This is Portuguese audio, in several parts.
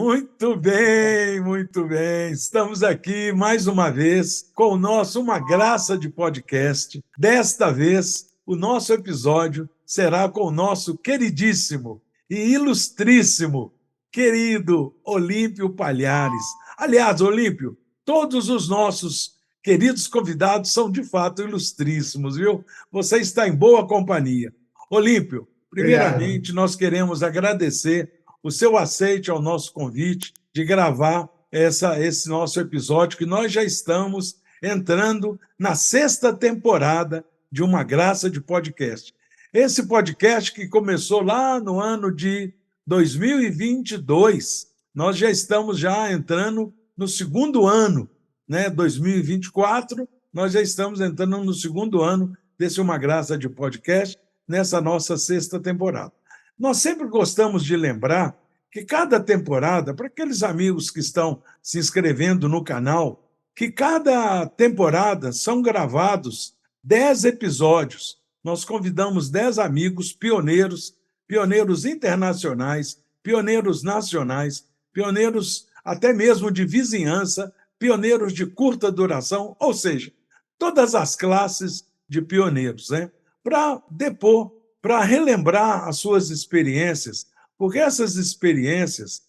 Muito bem, muito bem. Estamos aqui mais uma vez com o nosso Uma Graça de Podcast. Desta vez, o nosso episódio será com o nosso queridíssimo e ilustríssimo querido Olímpio Palhares. Aliás, Olímpio, todos os nossos queridos convidados são de fato ilustríssimos, viu? Você está em boa companhia. Olímpio, Obrigado. primeiramente, nós queremos agradecer o seu aceite ao nosso convite de gravar esse nosso episódio, que nós já estamos entrando na sexta temporada de Uma Graça de Podcast. Esse podcast que começou lá no ano de 2022, nós já estamos já entrando no segundo ano, né? 2024, nós já estamos entrando no segundo ano desse Uma Graça de Podcast, nessa nossa sexta temporada. Nós sempre gostamos de lembrar que cada temporada, para aqueles amigos que estão se inscrevendo no canal, que cada temporada são gravados 10 episódios. Nós convidamos 10 amigos pioneiros, pioneiros internacionais, pioneiros nacionais, pioneiros até mesmo de vizinhança, pioneiros de curta duração, ou seja, todas as classes de pioneiros, né? Para depor, para relembrar as suas experiências, porque essas experiências,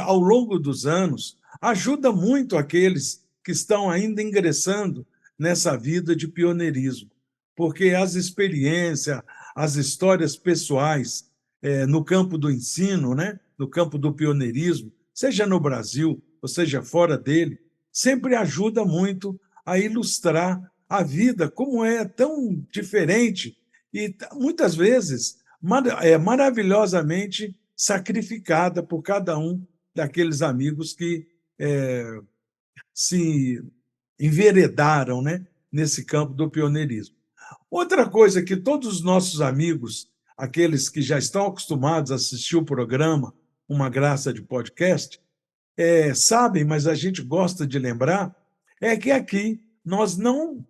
ao longo dos anos, ajudam muito aqueles que estão ainda ingressando nessa vida de pioneirismo, porque as experiências, as histórias pessoais no campo do ensino, né, no campo do pioneirismo, seja no Brasil ou seja fora dele, sempre ajuda muito a ilustrar a vida, como é tão diferente e muitas vezes maravilhosamente sacrificada por cada um daqueles amigos que se enveredaram, né, nesse campo do pioneirismo. Outra coisa que todos os nossos amigos, aqueles que já estão acostumados a assistir o programa Uma Graça de Podcast, sabem, mas a gente gosta de lembrar, é que aqui nós não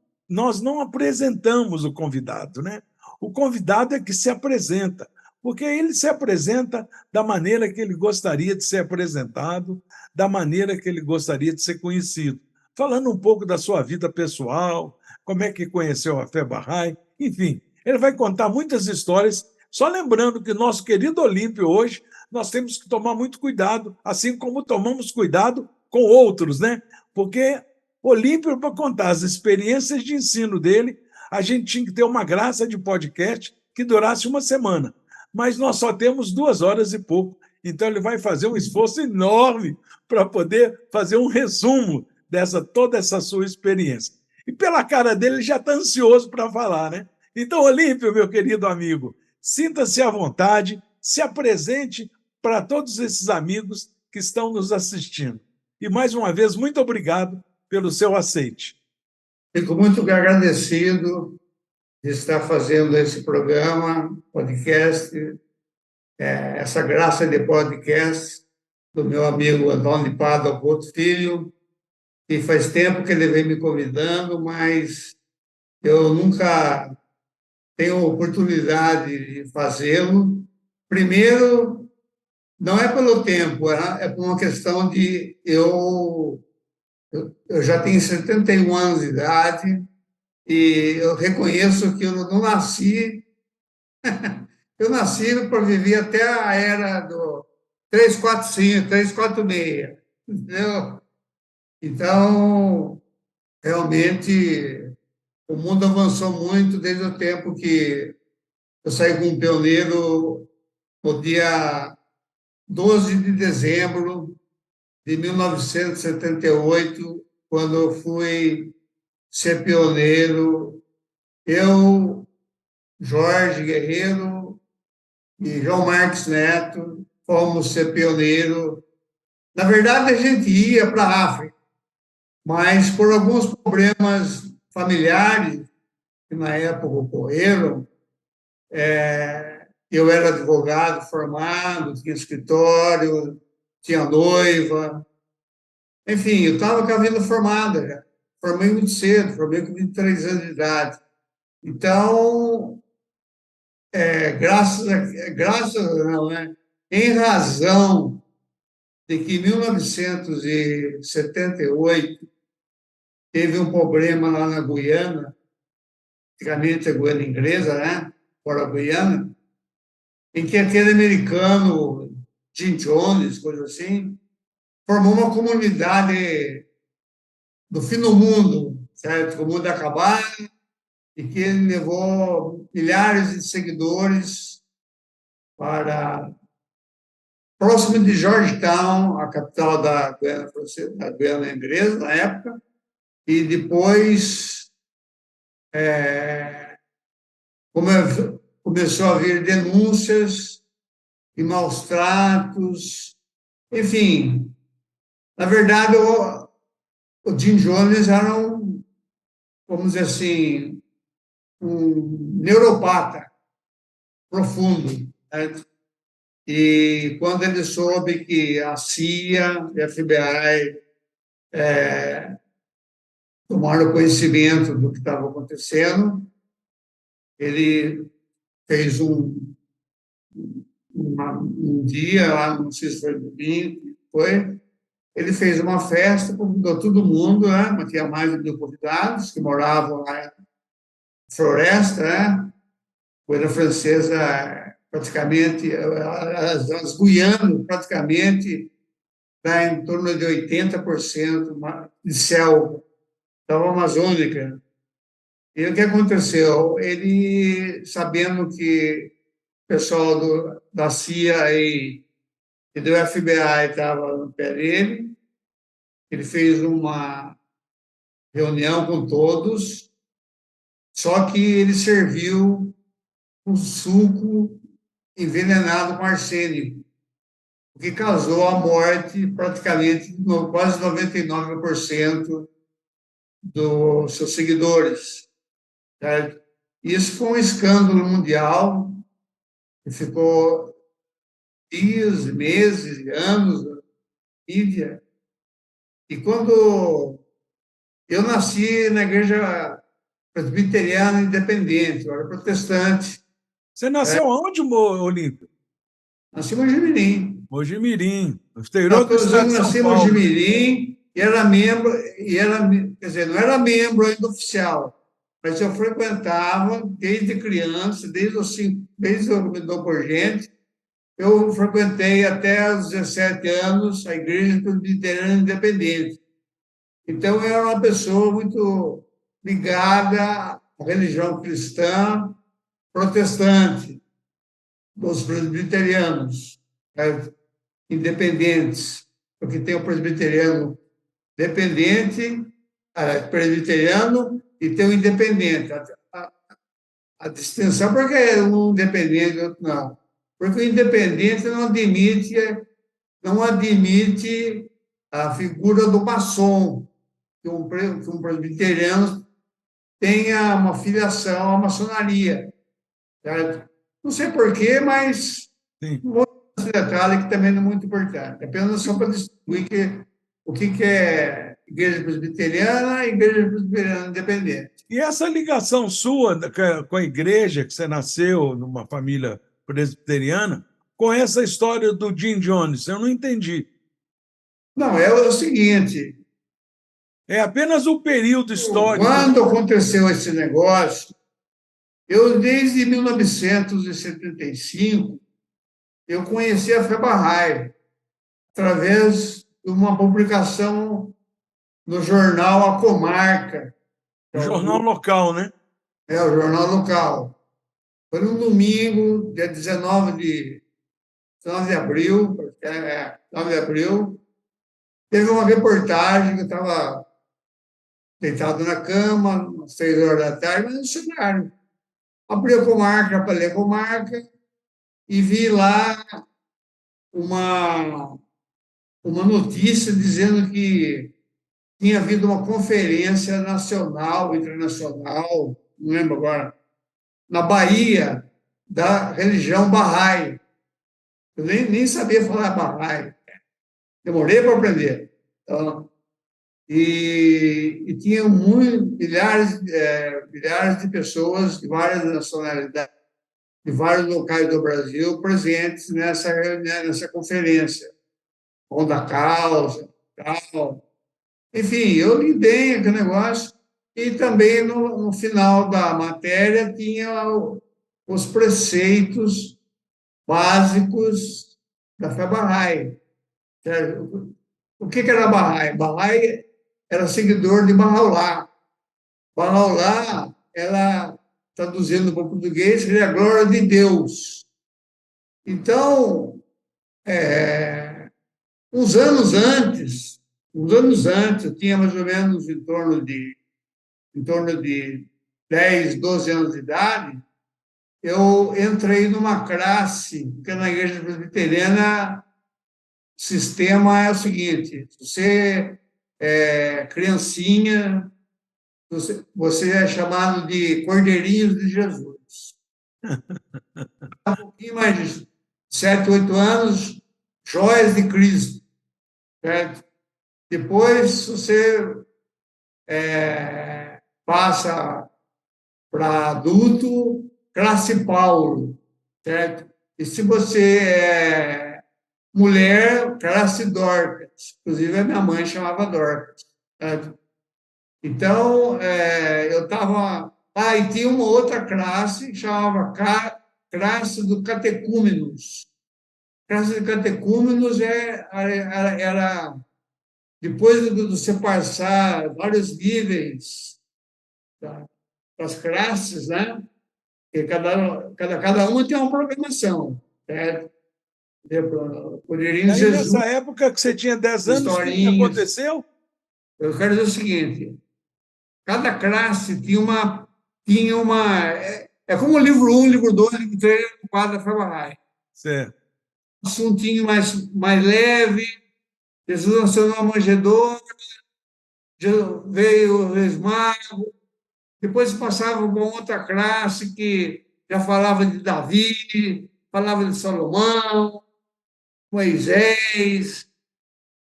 apresentamos o convidado, né? O convidado é que se apresenta, porque ele se apresenta da maneira que ele gostaria de ser apresentado, da maneira que ele gostaria de ser conhecido, falando um pouco da sua vida pessoal, como é que conheceu a Fé Bahá'í, enfim, ele vai contar muitas histórias, só lembrando que nosso querido Olímpio hoje, nós temos que tomar muito cuidado, assim como tomamos cuidado com outros, né? Porque Olímpio, para contar as experiências de ensino dele, a gente tinha que ter uma graça de podcast que durasse uma semana. Mas nós só temos 2 horas e pouco. Então, ele vai fazer um esforço enorme para poder fazer um resumo toda essa sua experiência. E pela cara dele, ele já está ansioso para falar, né? Então, Olímpio, meu querido amigo, sinta-se à vontade, se apresente para todos esses amigos que estão nos assistindo. E, mais uma vez, muito obrigado pelo seu aceite. Fico muito agradecido de estar fazendo esse programa, podcast, essa graça de podcast do meu amigo Antônio Pádua Couto Filho, que faz tempo que ele vem me convidando, mas eu nunca tenho oportunidade de fazê-lo. Primeiro, não é pelo tempo, é por uma questão de eu já tenho 71 anos de idade e eu reconheço que eu não nasci, eu nasci para viver até a era do 345, 346, entendeu? Então, realmente, o mundo avançou muito desde o tempo que eu saí como pioneiro no dia 12 de dezembro de 1978, quando eu fui ser pioneiro. Eu, Jorge Guerreiro e João Marques Neto fomos ser pioneiro. Na verdade, a gente ia para a África, mas por alguns problemas familiares que na época ocorreram, eu era advogado formado, tinha escritório, tinha noiva, enfim, eu estava com a vida formada já. Formei muito cedo, formei com 23 anos de idade. Então, graças não, né? Em razão de que em 1978 teve um problema lá na Guiana, antigamente a Guiana inglesa, né? Fora a Guiana, em que aquele americano, Jim Jones, coisa assim, formou uma comunidade do fim do mundo, certo? Que o mundo ia acabar e que ele levou milhares de seguidores para próximo de Georgetown, a capital da Guiana francesa, da Guiana inglesa na época, e depois começou a haver denúncias e maus tratos, enfim. Na verdade, o Jim Jones era vamos dizer assim, um neuropata profundo, certo? E quando ele soube que a CIA e a FBI tomaram conhecimento do que estava acontecendo, ele fez um dia, lá, não sei se foi domingo, ele fez uma festa, convidou todo mundo, né? Mas tinha mais de 1.000 convidados que moravam lá na floresta, né? Coisa francesa, praticamente, as Guianas, praticamente, dá em torno de 80% de selva, selva amazônica. E o que aconteceu? Ele, sabendo que o pessoal da CIA e do FBI estava no pé dele, ele fez uma reunião com todos, só que ele serviu um suco envenenado com arsênico, o que causou a morte praticamente quase 99% dos seus seguidores. Certo? Isso foi um escândalo mundial que ficou dias, meses, anos na mídia. E quando eu nasci na igreja presbiteriana independente, eu era protestante, Você nasceu onde, Olímpio? nasci em Mojimirim. Mojimirim, no exterior do estado Naturalmente, de São nasci em Paulo. Mojimirim e era membro, quer dizer, não era membro ainda oficial, mas eu frequentava desde criança, desde que eu me dou por gente, eu frequentei até os 17 anos a Igreja Presbiteriana Independente. Então, eu era uma pessoa muito ligada à religião cristã protestante, dos presbiterianos, certo? Independentes, porque tem o presbiteriano dependente, presbiteriano, e tem o independente. A distinção, porque um dependente e outro não. Porque o independente não admite a figura do maçom, que um presbiteriano tenha uma filiação à maçonaria. Certo? Não sei porquê, mas Sim. um outro detalhe que também não é muito importante. Apenas só para distinguir o que é igreja presbiteriana e igreja presbiteriana independente. E essa ligação sua com a igreja, que você nasceu numa família presbiteriana, com essa história do Jim Jones, eu não entendi. Não, é o seguinte, É apenas o período histórico. quando aconteceu esse negócio, eu desde 1975, eu conheci a Fé Bahá'í através de uma publicação no jornal A Comarca, O jornal local, né? o jornal local. Foi num domingo, dia 19 de abril, 9 de abril, teve uma reportagem que eu estava deitado na cama, às 6 horas da tarde, mas não chegaram. Abri a Comarca para ler a Comarca e vi lá uma, uma notícia dizendo que tinha havido uma conferência nacional, internacional, não lembro agora, na Bahia, da religião Bahá'í. Eu nem sabia falar Bahá'í. Demorei para aprender. Então, e tinha milhares de pessoas de várias nacionalidades, de vários locais do Brasil presentes nessa conferência. Pão da causa, tal. Enfim, eu li bem aquele negócio. E também, no final da matéria, tinha os preceitos básicos da fé Bahá'í. O que era Bahá'í? Bahá'í era seguidor de Bahá'u'lláh. Bahá'u'lláh, ela, traduzindo para o português, seria a glória de Deus. Então, uns anos antes, eu tinha mais ou menos em torno de 10, 12 anos de idade, eu entrei numa classe, porque na igreja presbiteriana o sistema é o seguinte: você é criancinha, você é chamado de Cordeirinhos de Jesus. Um pouquinho mais de 7, 8 anos, Joias de Cristo. Certo? Depois você passa para adulto, classe Paulo. Certo? E se você é mulher, classe Dorcas. Inclusive, a minha mãe chamava Dorcas. Certo? Então, eu estava. Ah, e tinha uma outra classe que chamava classe do catecúmenos. Classe de catecúmenos era depois de você passar vários níveis das classes, né? Porque cada uma tem uma programação, certo? E Poderiam aí, Jesus, nessa época que você tinha 10 anos, o que historinhas. aconteceu? Eu quero dizer o seguinte: cada classe tinha uma é como o livro 1, livro 2, livro 3, livro 4 da Fahrenheit. Certo. Assuntinho mais leve, Jesus nasceu numa manjedoura, veio o Reis Magos, depois passava para outra classe que já falava de Davi, falava de Salomão, Moisés,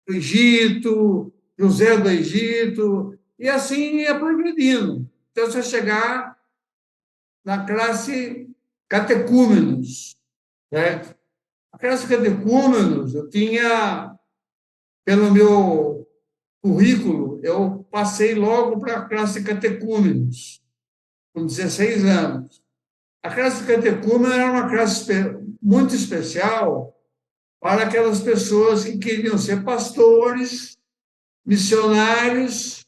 do Egito, José do Egito, e assim ia progredindo. Então, você chegar na classe catecúmenos, certo? A classe catecúmenos, eu tinha, pelo meu currículo, eu passei logo para a classe catecúmenos, com 16 anos. A classe catecúmeno era uma classe muito especial para aquelas pessoas que queriam ser pastores, missionários,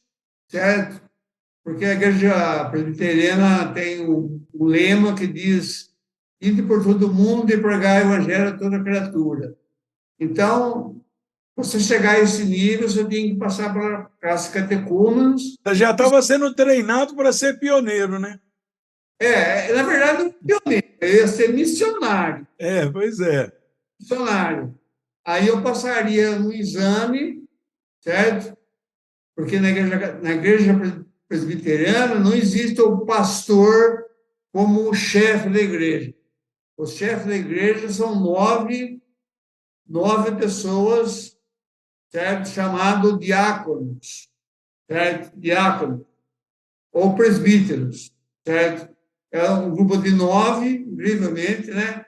certo? Porque a igreja presbiteriana tem um lema que diz: ide por todo mundo e pregar o evangelho a toda criatura. Então, você chegar a esse nível, você tem que passar para a classe catecúmenos. Você já estava sendo treinado para ser pioneiro, né? Na verdade, um pioneiro, eu ia ser missionário. Pois é. Missionário. Aí eu passaria no exame, certo? Porque na igreja presbiteriana não existe o pastor como o chefe da igreja. Os chefes da igreja são nove pessoas, certo? Chamado diáconos, certo? Diáconos, ou presbíteros, certo? É um grupo de 9, incrivelmente, né?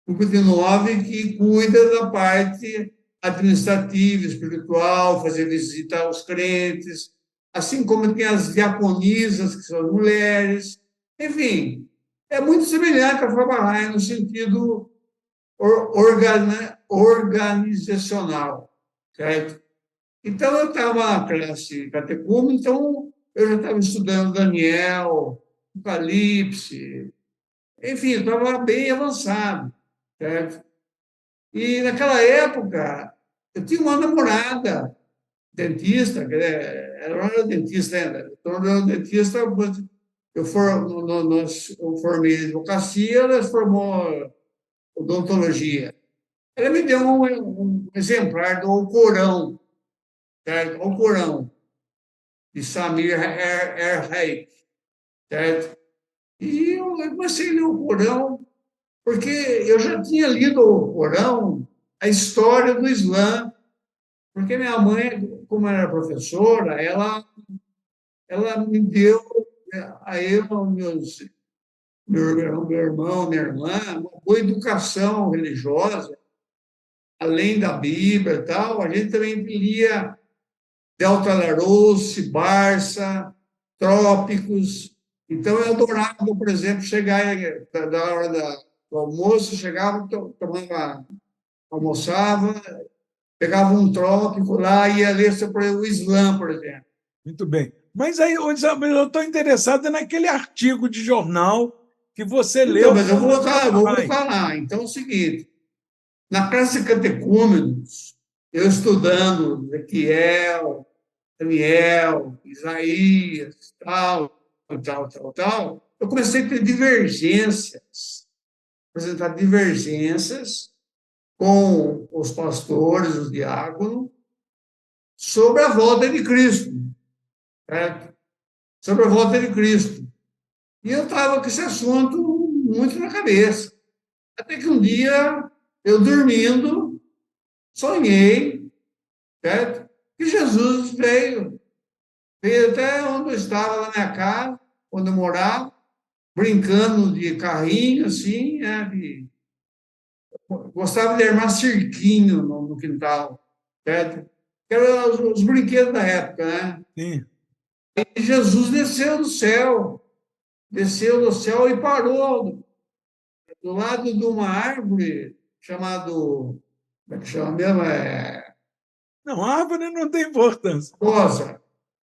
Um grupo de 9 que cuida da parte administrativa, espiritual, fazer visita aos crentes, assim como tem as diaconisas, que são as mulheres. Enfim, é muito semelhante à Fabahai no sentido organizacional, certo? Então, eu estava na classe catecúmeno, então eu já estava estudando Daniel, Apocalipse, enfim, eu estava bem avançado, certo? E naquela época, eu tinha uma namorada, dentista, ela não era dentista ainda, então ela era dentista, eu formei em advocacia, ela formou odontologia. Ela me deu um exemplar do Alcorão, certo? Alcorão, de Samir Erhaik, certo? E eu comecei a ler o Corão, porque eu já tinha lido o Corão, a história do Islã, porque minha mãe, como era professora, ela me deu, a eu, meu irmão, minha irmã, uma boa educação religiosa. além da Bíblia e tal, a gente também lia Delta Larousse, Barça, Trópicos. Então, eu adorava, por exemplo, chegar da hora do almoço, chegava, tomava, almoçava, pegava um trópico lá e ia ler sobre o Islã, por exemplo. Muito bem. Mas aí eu estou interessado naquele artigo de jornal que você Então, leu. mas eu vou voltar lá. Então, é o seguinte, na classe catecúmenos, eu estudando Ezequiel, Daniel, Isaías, tal, eu comecei a ter divergências, apresentar divergências com os pastores, os diáconos, sobre a volta de Cristo, certo? Sobre a volta de Cristo. E eu estava com esse assunto muito na cabeça. Até que um dia, eu dormindo, sonhei, certo? Que Jesus veio até onde eu estava, na minha casa, onde eu morava, brincando de carrinho, assim, né? Gostava de armar cirquinho no quintal, certo? Que eram os brinquedos da época, né? Sim. E Jesus desceu do céu e parou do lado de uma árvore chamado, como é que chama mesmo? Não, a árvore não tem importância. Babosa.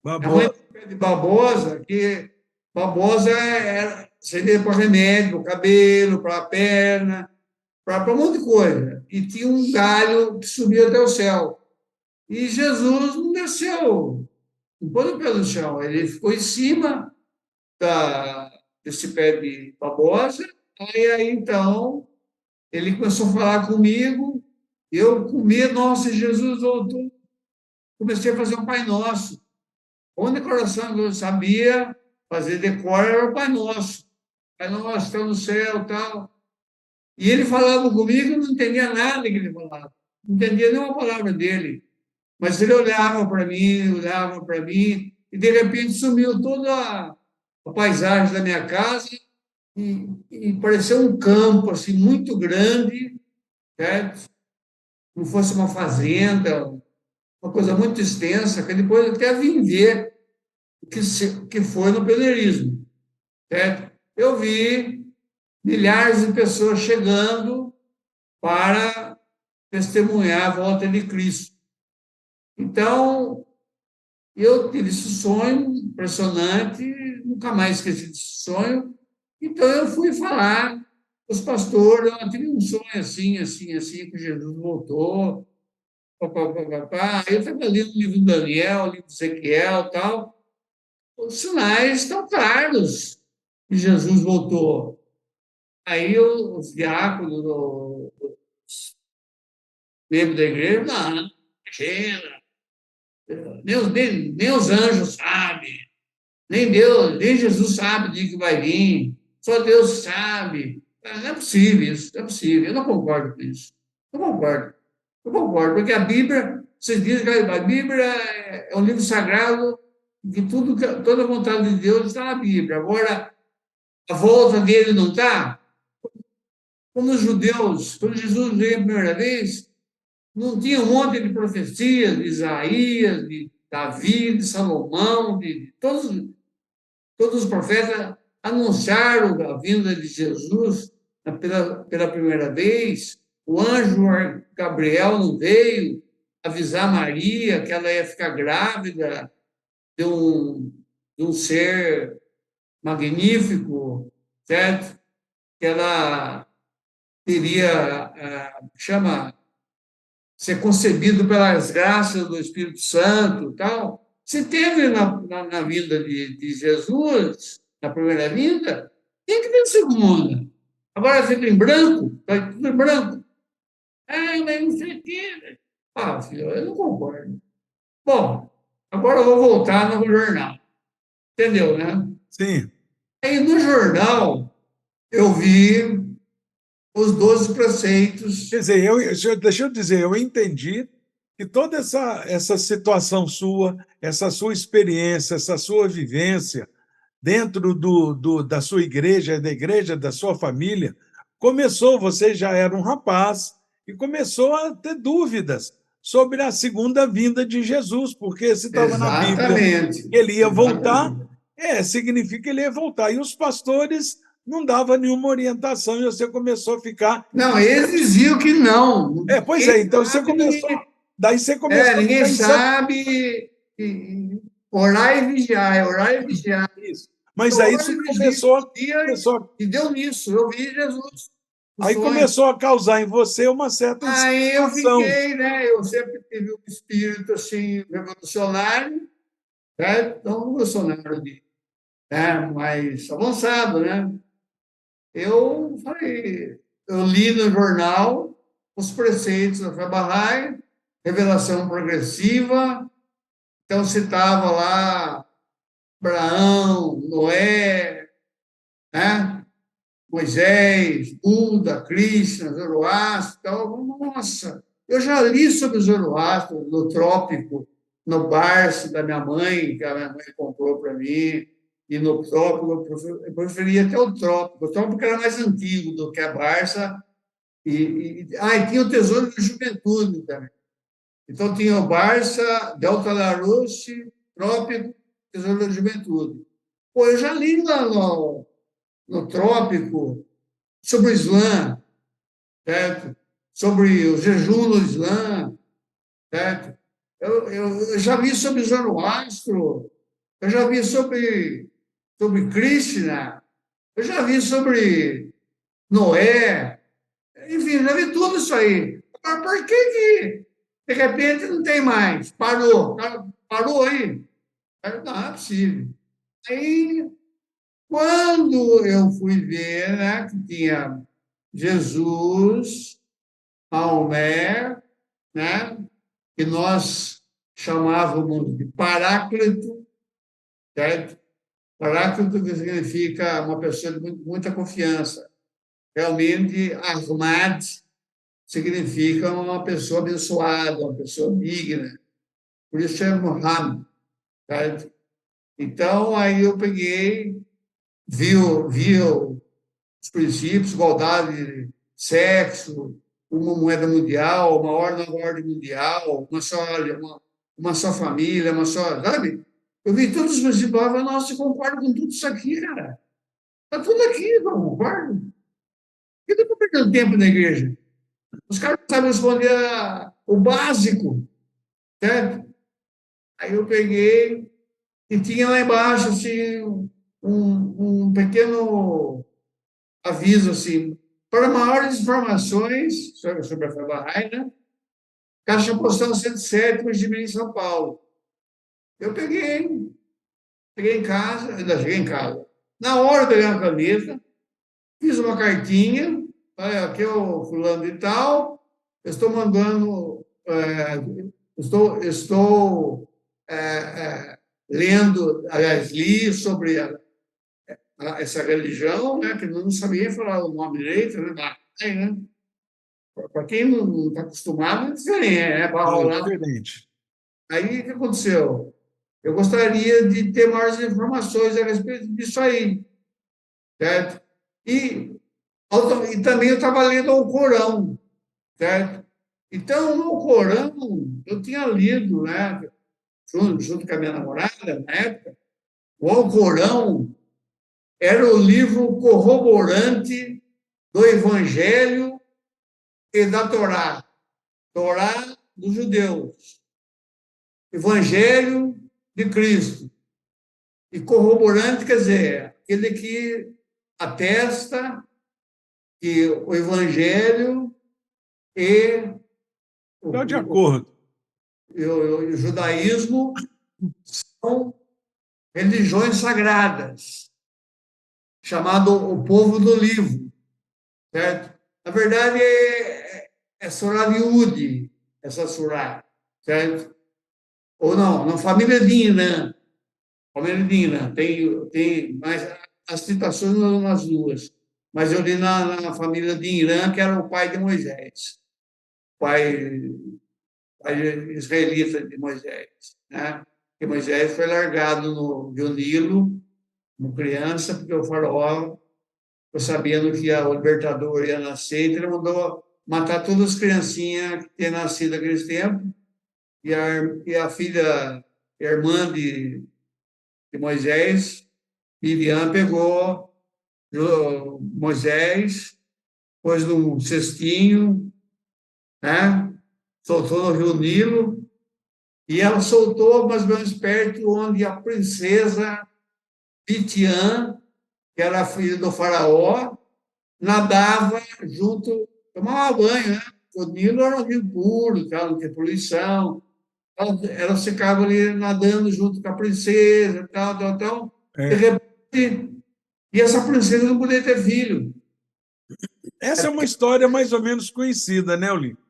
A mãe Babosa. de babosa, que babosa seria para remédio, para cabelo, para a perna, para um monte de coisa. E tinha um galho que subia até o céu. E Jesus não desceu, não pôs o pé no chão, ele ficou em cima desse pé de babosa. Aí, então, ele começou a falar comigo, eu com medo, nossa, Jesus voltou. Comecei a fazer um Pai Nosso. O único coração que eu sabia fazer decor era o Pai Nosso. Pai Nosso, está no céu, tal. E ele falava comigo, eu não entendia nada que ele falava. Não entendia nenhuma palavra dele. Mas ele olhava para mim, e de repente sumiu toda a paisagem da minha casa e pareceu um campo assim, muito grande, certo? Não fosse uma fazenda, uma coisa muito extensa, que depois eu até vim ver que foi no pioneirismo, certo? Eu vi milhares de pessoas chegando para testemunhar a volta de Cristo. Então, eu tive esse sonho impressionante, nunca mais esqueci desse sonho. Então, eu fui falar com os pastores, eu tive um sonho assim, que Jesus voltou, papapá. Eu estava lendo o livro de Daniel, o livro de Ezequiel, tal. Os sinais estão claros que Jesus voltou. Aí os diáconos, os membros da igreja, não, imagina, nem os anjos sabem, nem Deus, nem Jesus sabe o dia que vai vir, só Deus sabe. Não é possível isso, não é possível. Eu não concordo com isso. Não concordo. Eu concordo, porque a Bíblia, vocês dizem que a Bíblia é um livro sagrado, que toda a vontade de Deus está na Bíblia. Agora, a volta dele não está? Como os judeus, quando Jesus veio a primeira vez, não tinha um monte de profecias de Isaías, de Davi, de Salomão, de todos os profetas anunciaram a vinda de Jesus pela primeira vez. O anjo Gabriel não veio avisar Maria que ela ia ficar grávida de um ser magnífico, certo? Que ela teria, ser concebido pelas graças do Espírito Santo, tal. Se teve na vinda de Jesus, na primeira vinda, tem que ter na segunda. Agora fica em branco, está tudo em branco. Mas não sei o quê. Filho, eu não concordo. Bom, agora eu vou voltar no jornal. Entendeu, né? Sim. Aí no jornal eu vi os 12 preceitos. Quer dizer, deixa eu dizer, eu entendi que toda essa situação sua, essa sua experiência, essa sua vivência dentro da sua igreja, da igreja da sua família, começou, você já era um rapaz, e começou a ter dúvidas sobre a segunda vinda de Jesus, porque se estava na Bíblia Exatamente. que ele ia voltar, Exatamente. significa que ele ia voltar. E os pastores não davam nenhuma orientação, e você começou a ficar. Não, eles diziam que não. Pois Ninguém então você sabe, começou. Daí você começou ninguém a ficar sabe. Orar e vigiar, orar e vigiar. isso. Mas Eu aí oro isso e vigio todo dia começou, e deu nisso. Eu vi Jesus no aí sonho. começou a causar em você uma certa Aí eu insatisfação. fiquei, né? Eu sempre tive um espírito assim, revolucionário, né? Não revolucionário mais avançado, né? Eu falei, eu li no jornal os preceitos da Fé Bahá'í, revelação progressiva, então citava lá Abraão, Noé, né? Moisés, Buda, Krishna, Zoroastro, então, nossa, eu já li sobre o Zoroastro no Trópico, no Barça da minha mãe, que a minha mãe comprou para mim, e no Trópico, eu preferia até o Trópico era mais antigo do que a Barça, e tinha o Tesouro da Juventude também. Então, tinha o Barça, Delta Larousse, Trópico, Tesouro da Juventude. Pô, eu já li lá no Trópico sobre o Islã, certo? Sobre o jejum no Islã, certo? Eu já vi sobre Zoroastro, eu já vi sobre Krishna, eu já vi sobre Noé, enfim, já vi tudo isso aí. Mas por que de repente não tem mais? Parou aí? Não, é possível. Aí, quando eu fui ver, né, que tinha Jesus, Maomé, né, que nós chamávamos de Paráclito, certo? Paráclito que significa uma pessoa de muita confiança. Realmente, Ahmad significa uma pessoa abençoada, uma pessoa digna. Por isso é Muhammad, certo? Então, aí eu peguei, vi os princípios, igualdade, sexo, uma moeda mundial, uma ordem mundial, uma só família, uma só, sabe? Eu vi todos os princípios e falava, nossa, eu concordo com tudo isso aqui, cara. Está tudo aqui, eu concordo. Por que eu estou perdendo tempo na igreja? Os caras não sabem responder o básico, certo? Aí eu peguei e tinha lá embaixo, assim, um pequeno aviso, assim, para maiores informações sobre a Fé Bahá'í, né? Caixa Postal 107, Mogi São Paulo. Eu cheguei em casa, ainda cheguei em casa. Na hora eu peguei uma caneta, fiz uma cartinha, olha, aqui é o fulano de tal, eu estou mandando, estou lendo, aliás, li sobre essa religião, né, que eu não sabia falar o nome direito, né, né? Para quem não está acostumado, é diferente, né? Para rolar. Diferente. Aí, o que aconteceu? Eu gostaria de ter mais informações a respeito disso aí, certo? E também eu estava lendo o Corão, certo? Então, no Corão, eu tinha lido, né, junto com a minha namorada, na época, o Alcorão era o livro corroborante do Evangelho e da Torá. Torá dos judeus. Evangelho de Cristo. E corroborante, quer dizer, aquele que atesta que o Evangelho e Estou de acordo. o judaísmo são religiões sagradas, chamado o povo do livro, certo? Na verdade, é Surah Yehudi, essa Surah, certo? Ou não, na família de Irã. Família de Irã, tem mais as citações não nas duas, mas eu li na família de Irã, que era o pai de Moisés, pai, pai israelita de Moisés, né? Que Moisés foi largado no Rio Nilo, como criança, porque o faraó, sabendo que o libertador ia nascer, então ele mandou matar todas as criancinhas que tinham nascido naqueles tempos, e a filha, a irmã de Moisés, Miriam, pegou Moisés, pôs num cestinho, né? Soltou no rio Nilo, e ela soltou mais ou menos perto onde a princesa Pitiã, que era a filha do faraó, nadava junto, tomava banho, né? O Nilo era um rio puro, não tinha poluição. Ela ficava ali nadando junto com a princesa, tal. De É. repente, e essa princesa não podia ter filho. Essa é uma história mais ou menos conhecida, né, Olinto?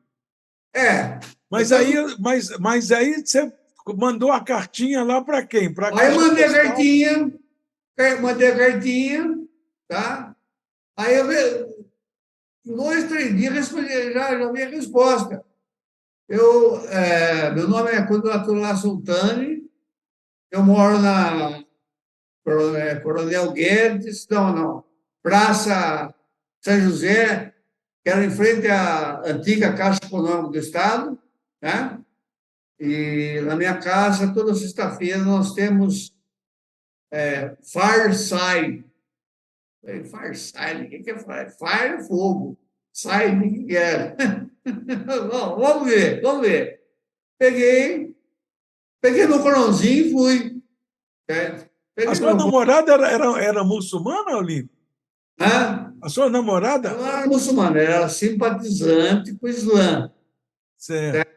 É. Mas Então, aí, mas aí você mandou a cartinha lá para quem? Para a aí eu caixa postal? mandei a cartinha, tá? Aí eu, em 2, 3 dias, respondi, já vi a resposta. Meu nome é Condolatula Sultani, eu moro na Coronel Guedes, não, Praça São José, que era em frente à antiga Caixa Econômica do Estado, né? E na minha casa, toda sexta-feira, nós temos Fireside. Fireside, o que é Fire? Fire é fogo. Side, o que é? Bom, vamos ver. Peguei meu corãozinho e fui. A Peguei sua meu namorada era muçulmana, Olinto? corão. A sua Ela namorada? não era muçulmana, ela era simpatizante com o Islã, Certo.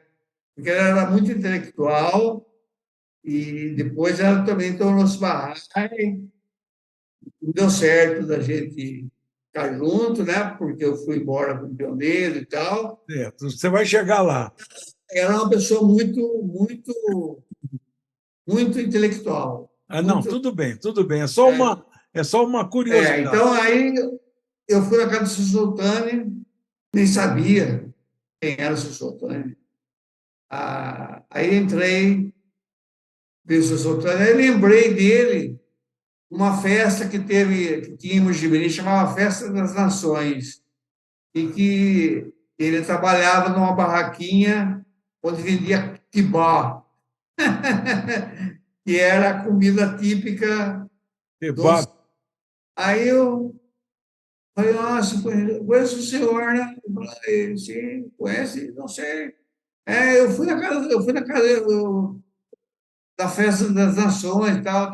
porque ela era muito intelectual e depois ela também tornou-se Bahá'í. Não deu certo da gente ficar junto, né? Porque eu fui embora com o pioneiro e tal. Certo. Você vai chegar lá. Ela é uma pessoa muito intelectual. Ah, não, Muito, tudo bem, tudo bem. É só uma curiosidade. então, aí eu fui na casa do Sr. Sultani, nem sabia quem era o Sr. Sultani. Aí entrei, vi o Sr. Sultani, aí lembrei dele, uma festa que tinha em Mojimirim, chamava Festa das Nações, e que ele trabalhava numa barraquinha onde vendia quibá, que era a comida típica dos... Kebab. Aí eu falei, nossa, conheço o senhor, né? Eu falei, sim, conhece? Não sei. Eu fui na casa da Festa das Nações, tal.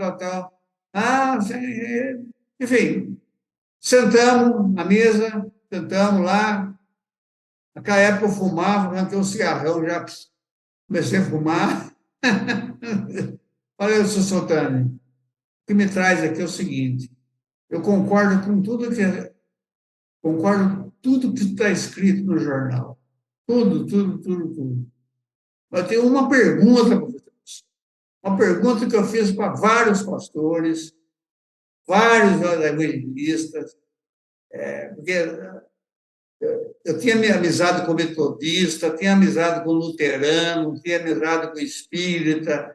Ah, sim. Enfim, sentamos na mesa, sentamos lá. Naquela época eu fumava, arranquei um cigarrão, já comecei a fumar. Falei, seu Sultani, o que me traz aqui é o seguinte, eu concordo com tudo que está escrito no jornal. Tudo. Mas tem uma pergunta para você. Uma pergunta que eu fiz para vários pastores, vários evangelistas, porque eu tinha minha amizade com metodista, tinha amizade com luterano, tinha amizade com espírita,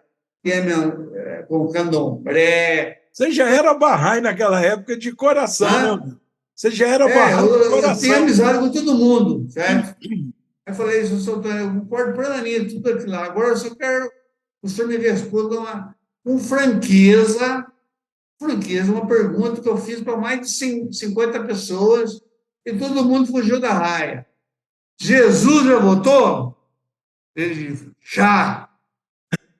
com candomblé. Você já era Bahá'í naquela época de coração, né, Né? Olinto? Você já era Bahá'í de Eu tinha coração. amizade com todo mundo, certo? Aí eu falei, seu Sultano, eu concordo plenamente tudo aquilo lá. Agora eu só quero que o senhor me responda com franqueza, uma pergunta que eu fiz para mais de 50 pessoas e todo mundo fugiu da raia. Jesus já votou? Ele disse, já.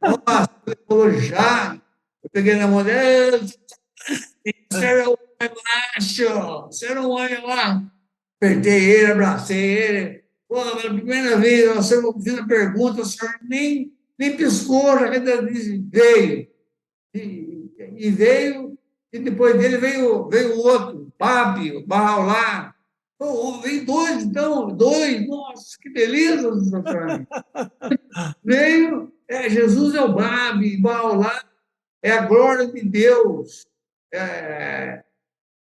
Nossa, ele falou, já. Eu peguei na mão dele, você é um homem macho, você era um homem lá. Apertei ele, abracei ele. Pô, pela primeira vez, eu fiz a pergunta, o senhor nem piscou, já disse, veio. E veio, e depois dele veio o outro, Babi, Bahá'u'lláh. Veio dois, então, dois, nossa, que beleza, doutor. Veio, Jesus é o Babi, Bahá'u'lláh é a glória de Deus.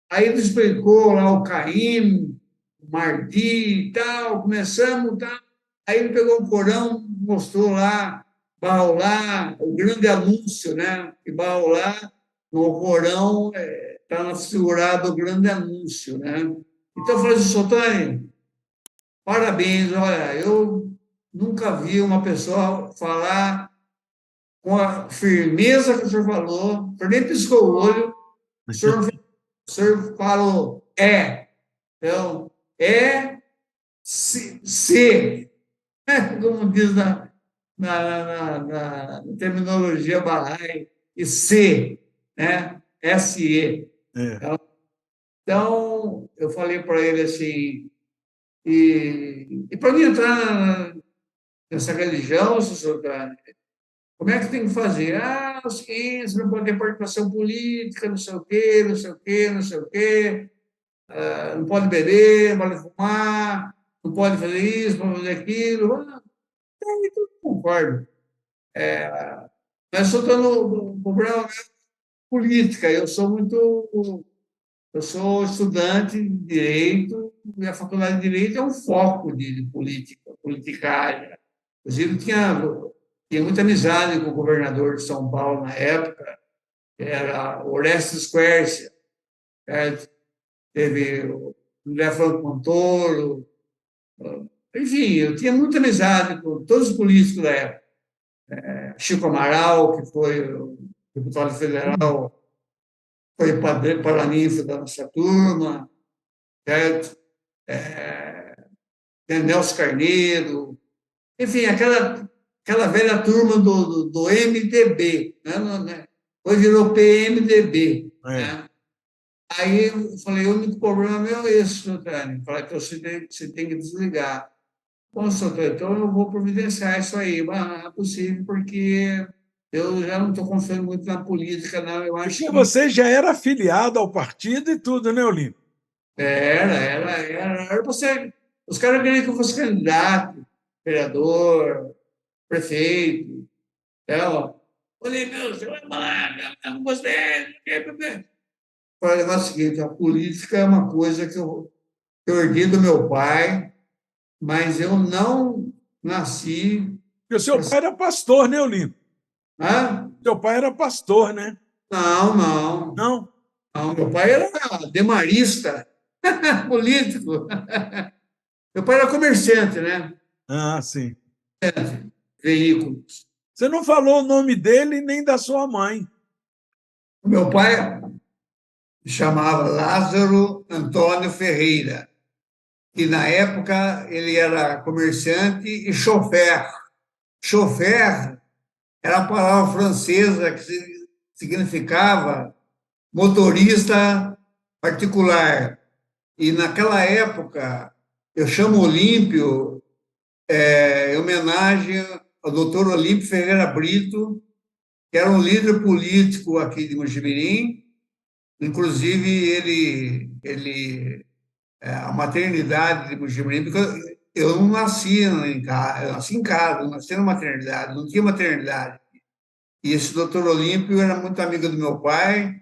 Aí ele explicou lá o Caim, o Mardi e tal, começamos, tá? Aí ele pegou o Corão, mostrou lá, Bahá'u'lláh, o grande anúncio, né? Que Bahá'u'lláh, no Corão, está figurado o grande anúncio, né? Então eu falei assim, Sultani, parabéns, olha, eu nunca vi uma pessoa falar com a firmeza que o senhor falou, o senhor nem piscou o olho, o senhor falou é. Então, é se, como diz na terminologia Bahá'í, e se, né? S-E. É. Então, eu falei para ele assim, e para mim entrar nessa religião, senhor, como é que tem que fazer? Ah, o seguinte, você não pode ter participação política, não sei o quê, não sei o quê, não sei o quê, não pode beber, não pode fumar, não pode fazer isso, não pode fazer aquilo. Ah, eu concordo. Mas só estou no problema política. Eu sou estudante de direito e a faculdade de direito é um foco de política, politicagem. Inclusive, tinha muita amizade com o governador de São Paulo na época, que era Orestes Quercia, certo? Teve o José Franco Montoro, enfim, eu tinha muita amizade com todos os políticos da época. Chico Amaral, que foi o deputado federal, foi paraninfo da nossa turma, certo? Nelson Carneiro, enfim, aquela velha turma do MDB, né? Depois virou PMDB, É. né? Aí eu falei, o único problema meu é esse, senhor Tânia. Falei, então você tem que desligar. Bom, doutor, então eu vou providenciar isso aí. Mas não é possível, porque eu já não estou confiando muito na política, não. Eu acho Porque que você já era afiliado ao partido e tudo, né, Olímpio? era para ser. Os caras queriam que eu fosse candidato, vereador, prefeito. Então, falei, meu, você vai falar, eu não gostei. Falei, o negócio é o seguinte: a política é uma coisa que eu herdei do meu pai, mas eu não nasci. Porque o seu pai era pastor, né, Olímpio? Hã? Seu pai era pastor, né? Não, não. Não? Não, meu pai era demarista, político. Meu pai era comerciante, né? Ah, sim. Veículos. Você não falou o nome dele nem da sua mãe. O meu pai se chamava Lázaro Antônio Ferreira, e na época ele era comerciante e chofer. Chofer era a palavra francesa que significava motorista particular. E naquela época, eu chamo Olímpio em homenagem ao doutor Olímpio Ferreira Brito, que era um líder político aqui de Mojimirim. Inclusive, a maternidade de Mojimirim, porque eu não nasci em casa, eu nasci em casa, não nasci na maternidade, não tinha maternidade. E esse doutor Olímpio era muito amigo do meu pai,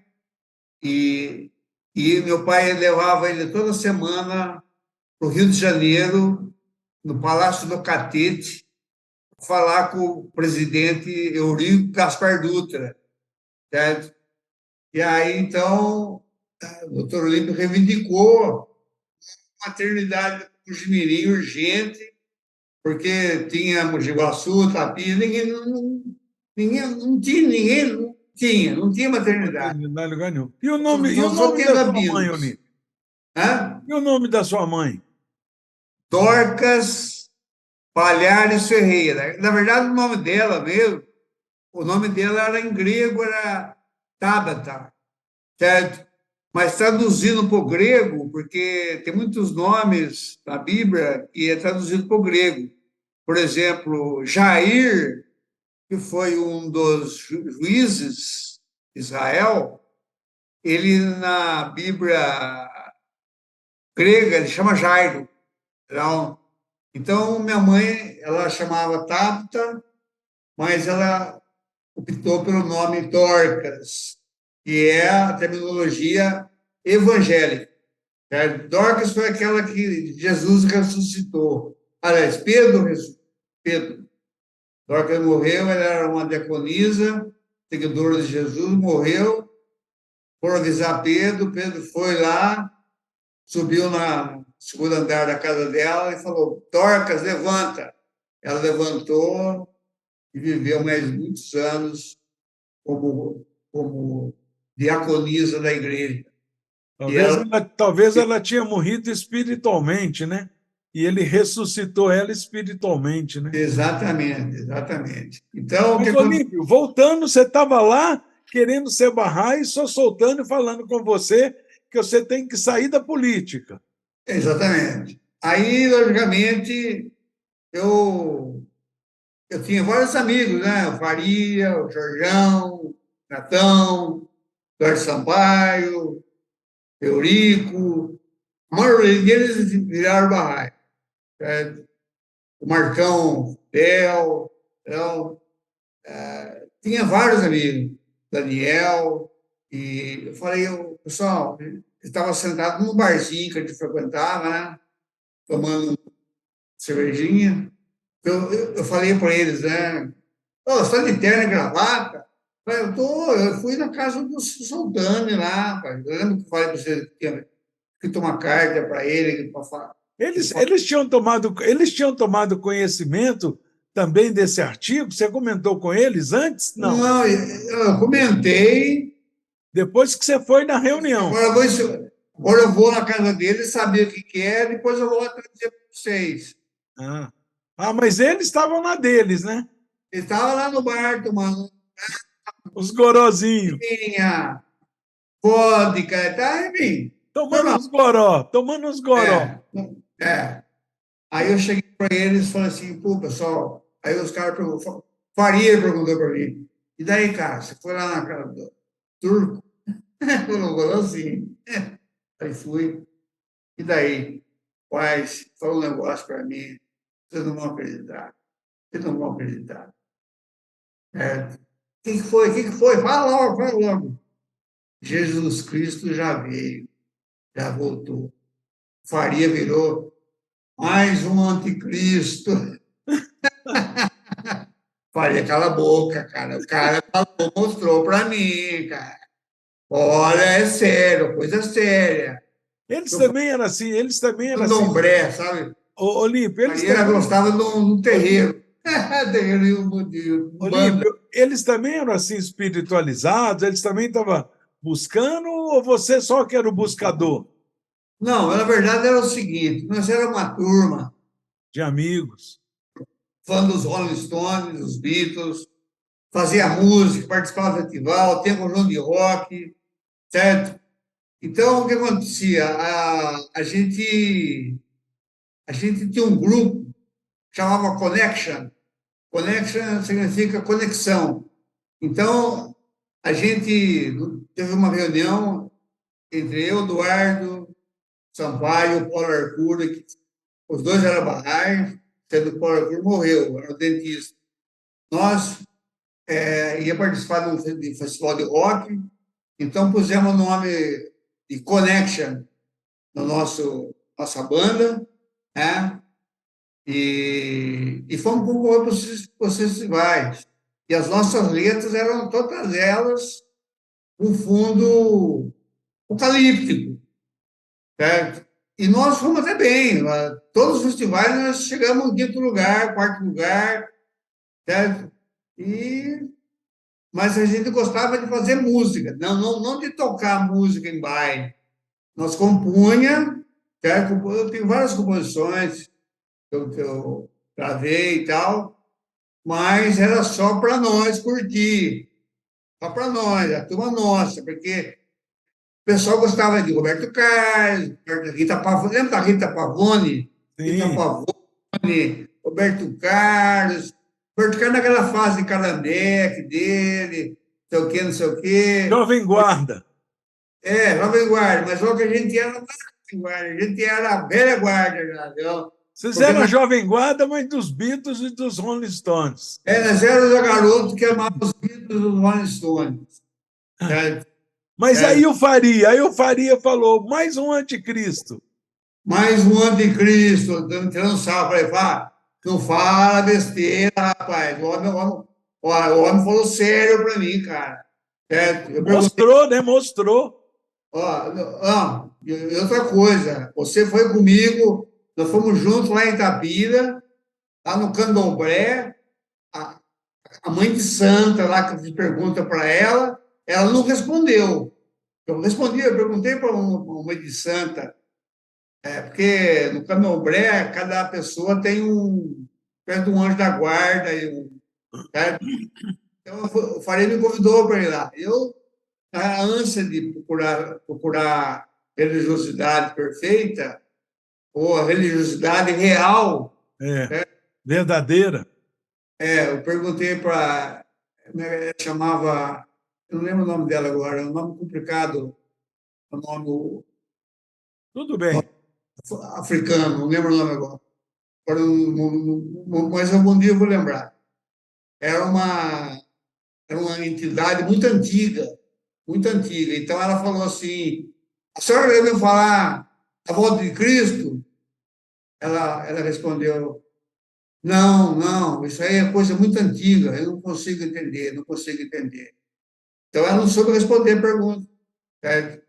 e, e meu pai levava ele toda semana para o Rio de Janeiro, no Palácio do Catete, falar com o presidente Eurico Gaspar Dutra, certo? E aí, então, o doutor Olímpio reivindicou a maternidade do Jimirim urgente, porque tinha Mogi Guaçu, Tapia, não tinha maternidade. Maternidade em lugar nenhum. E o Só nome tinha da sua mãe, Gabinos. Olímpio? Hã? E o nome da sua mãe? Dorcas Palhares Ferreira. Na verdade, o nome dela mesmo, o nome dela era em grego, era Tabata, certo? Mas traduzindo para o grego, porque tem muitos nomes na Bíblia que é traduzido para o grego. Por exemplo, Jair, que foi um dos juízes de Israel, ele na Bíblia grega ele chama Jairo. Então, minha mãe, ela chamava Tabata, mas ela optou pelo nome Dorcas, que é a terminologia evangélica. Dorcas foi aquela que Jesus ressuscitou. Aliás, Pedro. Dorcas morreu, ela era uma diaconisa, seguidora de Jesus, morreu, foram avisar Pedro, Pedro foi lá, subiu na segundo andar da casa dela e falou: Dorcas, levanta. Ela levantou e viveu mais muitos anos como diaconisa da igreja. E ela, Talvez ela tinha morrido espiritualmente, né? E ele ressuscitou ela espiritualmente, né? exatamente, exatamente. Então, o que Mas, aconteceu? Olímpio, voltando, você estava lá querendo se barrar e só soltando e falando com você que você tem que sair da política. Exatamente. Aí, logicamente, eu tinha vários amigos, né? O Faria, o Jorjão, o Natão, Jorge Sampaio, Eurico. A maioria deles viraram barraco. Certo? O Marcão, Del, então, tinha vários amigos, Daniel, e eu falei, pessoal, eu estava sentado num barzinho que a gente frequentava, né? Tomando cervejinha. Eu falei para eles, né? Oh, você está de terno e gravata? Eu fui na casa do Saldanha lá, pai. Eu lembro que eu falei para você que tinha que tomar carta para ele, para falar. Eles tinham tomado conhecimento também desse artigo? Você comentou com eles antes? Não. Não, eu comentei, Depois que você foi na reunião. agora eu vou na casa dele, saber o que é, depois eu volto a dizer para vocês. Mas eles estavam na deles, né? Ele estava lá no bar tomando Os gorozinhos. vinha, vodka, tá, enfim. Tomando uns goró. É. Aí eu cheguei para eles e falei assim, pô, pessoal, aí os caras perguntaram, Faria perguntou para mim, e daí, cara, você foi lá na casa do turco? Falou assim. Aí fui, e daí? Paz, falou um negócio para mim, vocês não vão acreditar, vocês não vão acreditar. O que foi? O que foi? Fala logo, fala logo. Jesus Cristo já veio, já voltou. Faria virou mais um anticristo. Faria, cala a boca, cara. O cara falou, mostrou para mim, cara. Olha, é sério, coisa séria. Eles também eram assim, eles também eram assim. Candomblé, sabe? Olímpio, eles Faria também. gostava de um terreiro. Terreiro e banda. Olímpio, eles também eram assim espiritualizados, eles também estavam buscando, ou você só que era o buscador Não, na verdade era o seguinte: nós éramos uma turma, de amigos? fã dos Rolling Stones, dos Beatles, fazia música, participava do festival, tinha conjunto de rock, certo? Então, o que acontecia? A gente tinha um grupo que chamava Connection. Connection significa conexão. Então, a gente teve uma reunião entre eu, Eduardo, Sampaio, Paulo Arcura, que os dois eram barrais, sendo que o Paulo Arcura morreu, era o dentista. Nós ia participar de um festival de rock, então pusemos o nome de Connection no nossa banda, né? E fomos concorrer para os festivais. E as nossas letras eram todas elas com fundo apocalíptico, certo? E nós fomos até bem. Todos os festivais nós chegamos em quinto lugar, quarto lugar, certo? Mas a gente gostava de fazer música, não de tocar música em baile. Nós compunha, certo? Eu tenho várias composições que eu gravei e tal, mas era só para nós curtir, só para nós, a turma nossa, porque o pessoal gostava de Roberto Carlos, Rita Pavone, lembra da Rita Pavone? Rita Sim. Pavone, Roberto Carlos. Roberto Carlos naquela fase de Calhambeque dele, não sei o quê, não sei o quê. Jovem Guarda. Jovem Guarda, mas só que a gente era Jovem Guarda, a gente era a velha guarda já, viu? Vocês eram a Jovem Guarda, mas dos Beatles e dos Rolling Stones. Nós éramos o garoto que amava os Beatles dos Rolling Stones. Certo? Mas aí o Faria falou, mais um anticristo. Mais um anticristo, tirando sarro. Falei, não fala besteira, rapaz. O homem falou sério para mim, cara. Certo? Mostrou, né? Mostrou. Ó, não, e outra coisa, você foi comigo, nós fomos juntos lá em Itapira, lá no Candomblé, a, a mãe de santa lá que te pergunta para ela não respondeu. Eu respondi, eu perguntei para uma mãe de santa, porque no Candomblé cada pessoa tem perto de um anjo da guarda, certo? Então o Faria me convidou para ir lá. A ânsia de procurar religiosidade perfeita, ou a religiosidade real, É, verdadeira. eu perguntei para. Chamava. Eu não lembro o nome dela agora, é um nome complicado, é um nome Tudo bem. africano, não lembro o nome agora. Mas algum dia eu vou lembrar. Era uma, era uma entidade muito antiga, muito antiga. Então ela falou assim: a senhora já ouviu falar da volta de Cristo? Ela respondeu: não, não, isso aí é coisa muito antiga, eu não consigo entender, não consigo entender. Então ela não soube responder a pergunta, certo?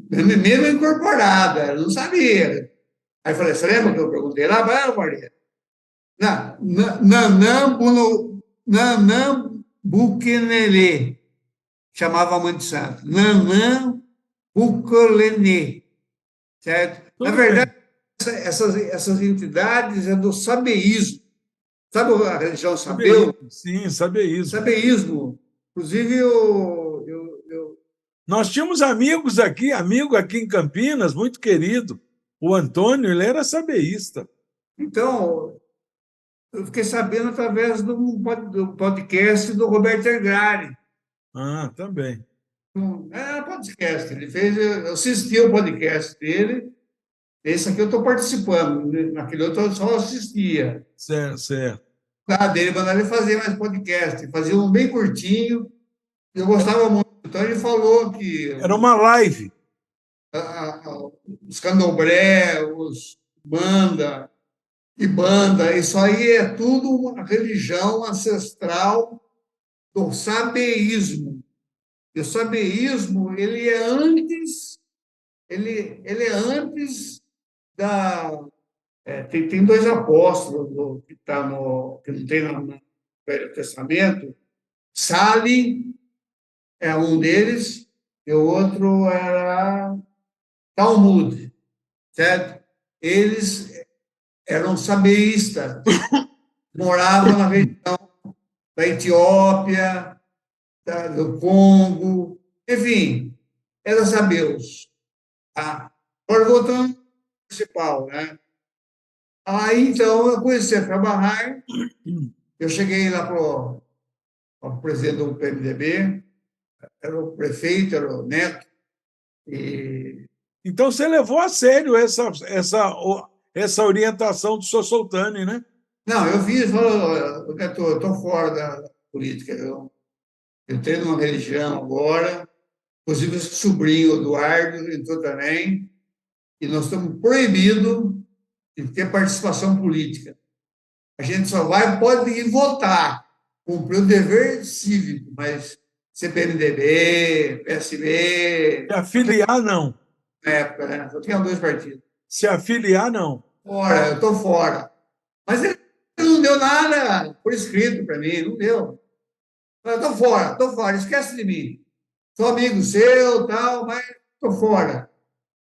Mesmo incorporada, ela não sabia. Aí eu falei: você lembra que eu perguntei lá? Vai, Maria. Nanambuquenelê, chamava a mãe de santo. Nanambuquenelê, certo? Na Tudo verdade, bem. essas entidades é do sabeísmo. Sabe a religião Saber sabeu? isso. Sim, saber isso. Sabeísmo. Inclusive, Nós tínhamos amigo aqui em Campinas, muito querido. O Antônio, ele era sabeísta. então, eu fiquei sabendo através do podcast do Roberto Ergrari. Ah, também. Podcast. Ele fez, eu assisti o podcast dele. Esse aqui eu estou participando, né? Naquele outro eu só assistia. Certo, certo. Dele, mandava ele fazer mais podcast. Fazia um bem curtinho. Eu gostava muito. Então ele falou que Era uma live. os candomblé, os banda, isso aí é tudo uma religião ancestral do sabeísmo. E o sabeísmo, ele é antes da. Tem dois apóstolos que não tem no Velho Testamento. Sali é um deles, e o outro era Talmud, certo? Eles eram sabeístas, moravam na região da Etiópia, do Congo, enfim, eram sabeus. Tá? Agora, voltando ao principal, né? Aí, então, eu conheci a Bahar, eu cheguei lá para o presidente do PMDB, era o prefeito, era o Neto, e Então, você levou a sério essa orientação do Sr. Soltani, né? não, eu vi, falou, Neto, eu estou fora da política, eu tenho uma religião agora, inclusive o sobrinho Eduardo entrou também, e nós estamos proibidos de ter participação política. A gente só pode ir votar, cumprir o dever cívico, mas CPMDB, PSB, Se afiliar, não. na época, né? Só tinha dois partidos. Se afiliar, não. Fora, eu estou fora. Mas ele não deu nada por escrito para mim, não deu. Eu estou fora, esquece de mim. Sou amigo seu, tal, mas estou fora.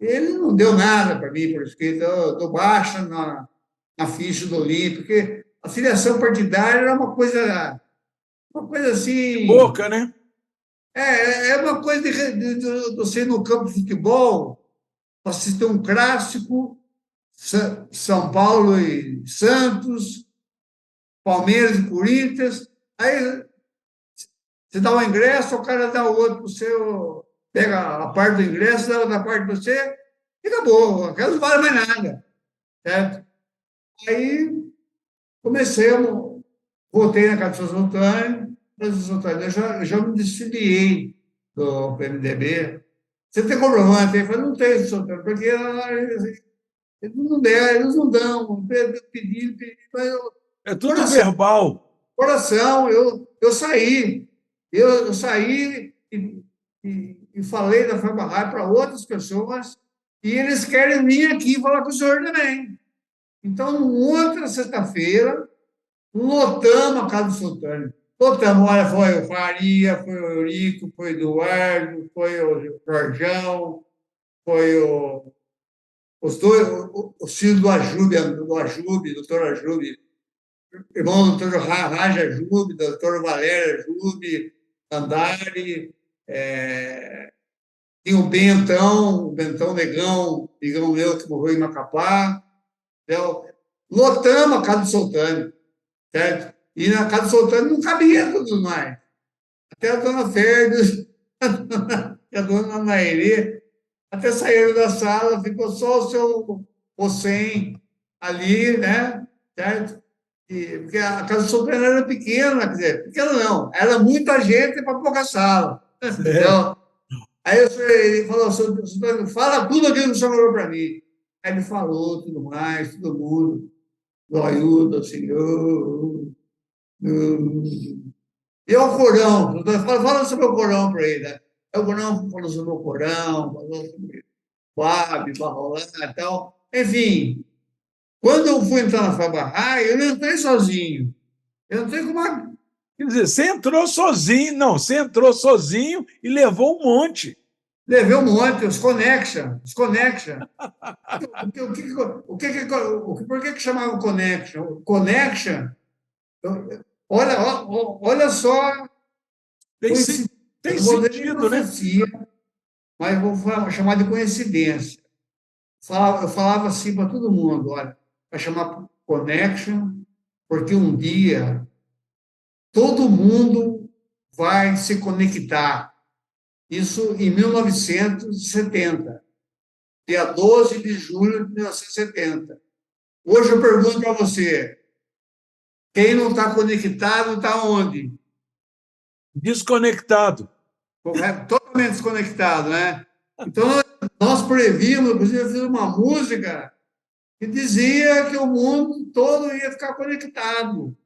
Ele não deu nada para mim por escrito, eu dou baixa na ficha do Olímpico, porque a filiação partidária era uma coisa assim. Boca, né? É uma coisa de você ir no campo de futebol, assistir um clássico, São Paulo e Santos, Palmeiras e Corinthians, aí você dá um ingresso, o cara dá o outro para você, pega a parte do ingresso, dá outra parte para você, e acabou. Aquela não vale mais nada, certo? Aí voltei na Casa do Sultânia, eu já me desfiliei do PMDB. Você tem comprovante? Ele falou, não tem, Sultânia, porque eles não dão, pedi, mas É tudo coração, verbal. coração, eu saí. Eu saí e falei da Fábio Bahá'í para outras pessoas, e eles querem vir aqui falar com o senhor também. Então, outra sexta-feira, lotamos a Casa do Sultano. Lotamos, olha, foi o Faria, foi o Eurico, foi o Eduardo, foi o Jorjão, foi os dois, os filhos do Ajube, doutor Ajube, irmão do doutor Raja Ajube, doutor Valéria Ajube, Andari, tinha o Bentão Negão meu que morreu em Macapá. Então, lotamos a Casa do Sultano, certo? E na Casa do Sultano não cabia tudo mais. Até a dona Ferdes, a dona Nairê, até saíram da sala, ficou só o seu Hossein ali, né? Certo? Porque a Casa do Sultano era pequena, quer dizer, pequena não, era muita gente para pouca sala. Então, aí ele falou, Sultano, fala tudo aquilo que o senhor falou para mim. Aí ele falou tudo mais, todo mundo, glória ao Senhor. E o Corão, fala sobre o Corão para ele, né? O Corão falou sobre o Corão, falou sobre Wahab, Bahá'u'lláh e tal. Enfim, quando eu fui entrar na Fábio, eu não entrei sozinho. Eu entrei com uma... Quer dizer, você entrou sozinho, não, você entrou sozinho e levou um monte. Levei um monte, os connection. Por que chamava connection? Connection, olha só, Tem sentido, né? Mas vou chamar de coincidência. Eu falava assim para todo mundo, olha, vai chamar connection, porque um dia todo mundo vai se conectar. Isso em 1970, dia 12 de julho de 1970. Hoje eu pergunto para você, quem não está conectado está onde? Desconectado. Correto? Totalmente desconectado, né? Então, nós prevíamos, inclusive, eu fiz uma música que dizia que o mundo todo ia ficar conectado.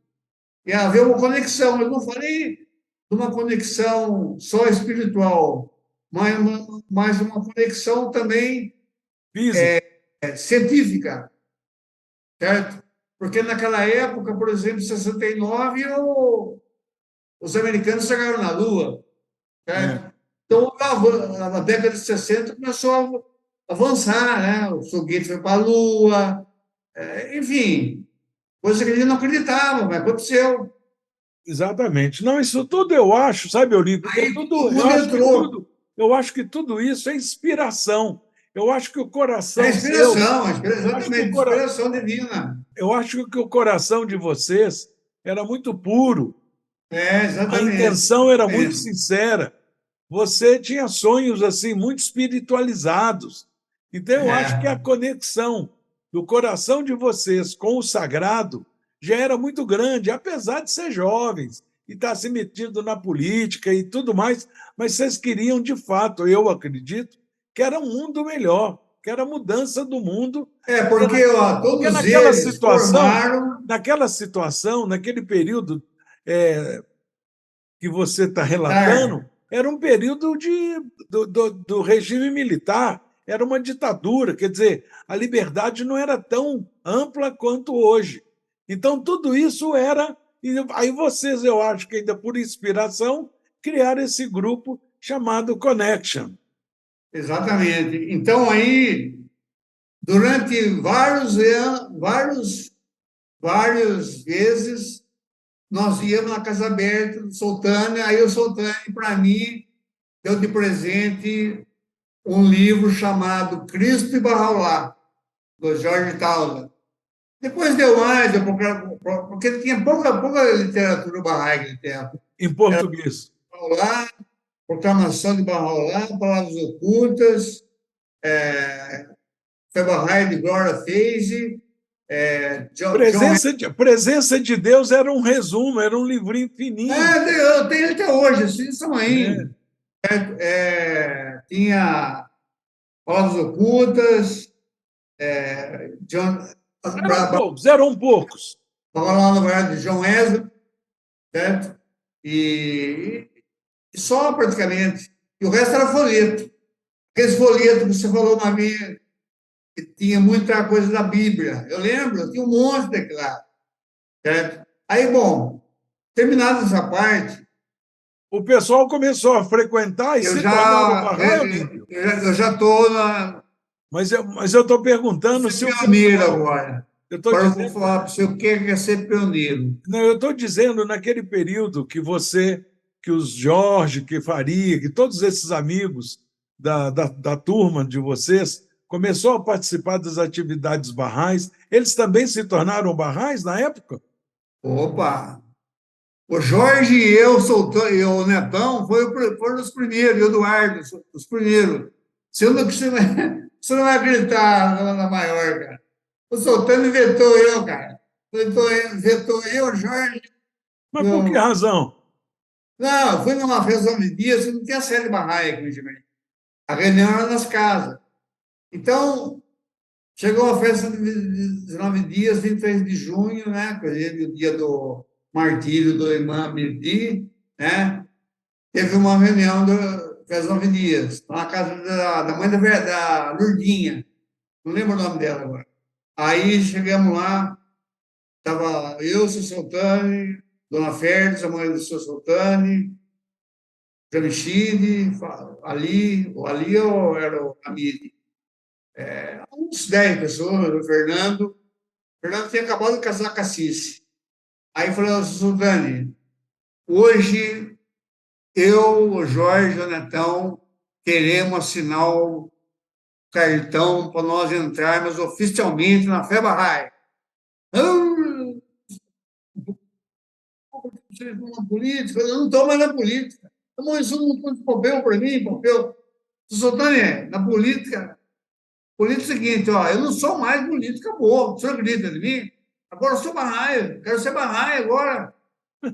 Ia haver uma conexão. Eu não falei de uma conexão só espiritual, mas uma conexão também Física. científica, certo? Porque naquela época, por exemplo, em 69, os americanos chegaram na Lua, certo? Então, na década de 60, começou a avançar, né? O foguete foi para a Lua, enfim, coisa que a gente não acreditava, mas aconteceu. Exatamente. Não, isso tudo eu acho, sabe, Eurico, que é Aí tudo, todo mundo entrou. eu acho que tudo isso é inspiração. Eu acho que o coração É seu, exatamente, inspiração divina. eu acho que o coração de vocês era muito puro, a Exatamente. intenção era muito sincera. Você tinha sonhos assim muito espiritualizados. Então eu acho que a conexão do coração de vocês com o sagrado já era muito grande, apesar de ser jovens e estar se metido na política e tudo mais, mas vocês queriam de fato, eu acredito, que era um mundo melhor, que era a mudança do mundo. Porque todos naquela eles situação, formaram... naquele período que você está relatando, era um período do regime militar, era uma ditadura, quer dizer, a liberdade não era tão ampla quanto hoje. Então, tudo isso era. Aí vocês, eu acho que ainda por inspiração, criaram esse grupo chamado Connection. Exatamente. Então, aí, durante várias vezes, nós íamos na Casa Aberta do Soltani, aí o Soltani, para mim, deu de presente um livro chamado Cristo e Bahá'u'lláh, do George Townsend. Depois deu mais, porque tinha pouca literatura Bahá'í naquele tempo. Em português. Bahá'u'lláh, Proclamação de Bahá'u'lláh, Palavras Ocultas, Fé Bahá'í de Gloria Feise, Presença de Deus era um resumo, era um livrinho fininho. Eu tenho até hoje, assim, são ainda. Tinha Palavras Ocultas, Eram poucos. Palavra na verdade de John Wesley, certo? E só praticamente. E o resto era folheto. Aqueles folhetos que você falou uma vez, que tinha muita coisa da Bíblia. Eu lembro, tinha um monte daquilo lá. Certo? Aí, bom, terminada essa parte, O pessoal começou a frequentar e eu se tornar o já Bahá'í, Olímpio. eu já estou na Mas eu estou perguntando se o pioneiro agora. eu estou Agora eu vou dizendo, falar para você o que é ser pioneiro. não, eu estou dizendo naquele período que os Jorge, que Faria, que todos esses amigos da turma de vocês começou a participar das atividades barrais, eles também se tornaram barrais na época? Opa! O Jorge e eu, e o Netão, foram os primeiros, e o Eduardo, os primeiros. Você não vai acreditar na maior, cara. O Soltano inventou eu, cara. Inventou eu, Jorge. Mas por que Eu, razão? não, eu fui numa festa de dias, não tinha sede barraia aqui, a reunião era nas casas. Então, chegou a festa de 19 dias, 23 de junho, né? O dia do martírio do Imã Mehdi, né? Teve uma reunião faz 9 dias, na casa da mãe da Lurdinha, não lembro o nome dela agora. Aí chegamos lá, estava eu, o seu Soltani, Dona Ferdes, a mãe do seu Soltani, Jamishide, o Ali era o Hamid. Uns 10 pessoas, o Fernando. O Fernando tinha acabado de casar com a Cici. Aí falou, Sultani, hoje eu, o Jorge, o Netão, queremos assinar o cartão para nós entrarmos oficialmente na Fé Bahá'í. Vocês estão na política? Eu não estou mais na política. Mas isso não Pompeu para mim, Pompeu. Sultani, na política é o seguinte, ó, eu não sou mais político, acabou. O senhor acredita em mim? Agora eu sou Bahá'í, quero ser Bahá'í agora.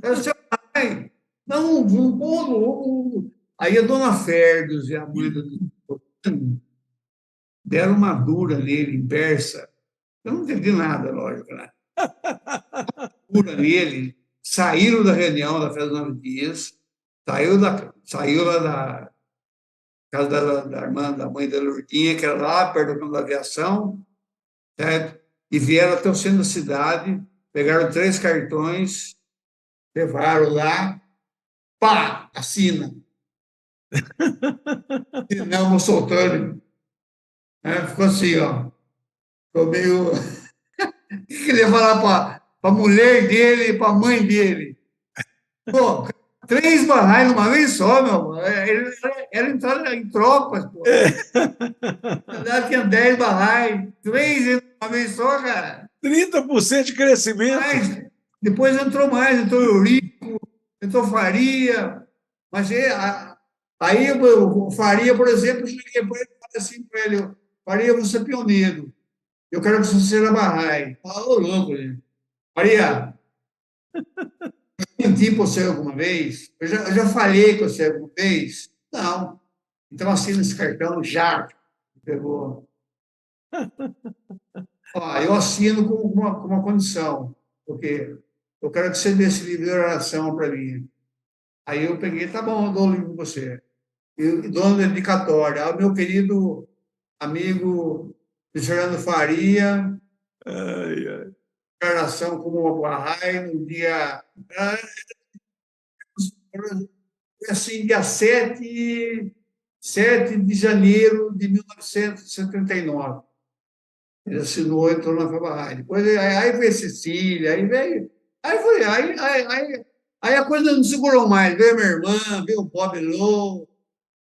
Quero ser Bahá'í. Não, não. Aí a dona Ferdos e a mãe do deram uma dura nele, em persa. Eu não entendi nada, lógico, né? Dura nele, saíram da reunião da Festa dos 9 Dias, saiu lá da casa da irmã, da mãe da Lourdinha, que era lá perto do campo da aviação, certo? E vieram até o centro da cidade, pegaram 3 cartões, levaram lá, pá, assina. Assinamos soltando. Né? Ficou assim, ó. Ficou meio. O que ele ia falar para a mulher dele e para a mãe dele? Pô, 3 barrais numa vez só, meu. Era entrar em tropas, pô. Tinha 10 barrais, 3 uma vez só, cara. 30% de crescimento. Mas depois entrou Eurico, entrou Faria. Mas aí o Faria, por exemplo, cheguei para ele e falei assim para ele: Faria, você é pioneiro. Eu quero que você seja Bahá'í. Ô, louco, gente. Faria, menti para você alguma vez? Eu já falei com você alguma vez? Não. Então assina esse cartão já. Pegou. Ó, eu assino com uma condição, porque eu quero que você dê esse livro de oração para mim. Aí eu peguei, tá bom, eu dou o livro para você. E dou uma dedicatória ao meu querido amigo Fernando Faria, Ai, ai. declaração como uma Bahá'í no dia. Assim, dia 7 de janeiro de 1979. Ele assinou, entrou na Bahá'í. Depois aí veio Cecília, aí veio. Aí a coisa não segurou mais. Veio minha irmã, veio o Bob Lowe,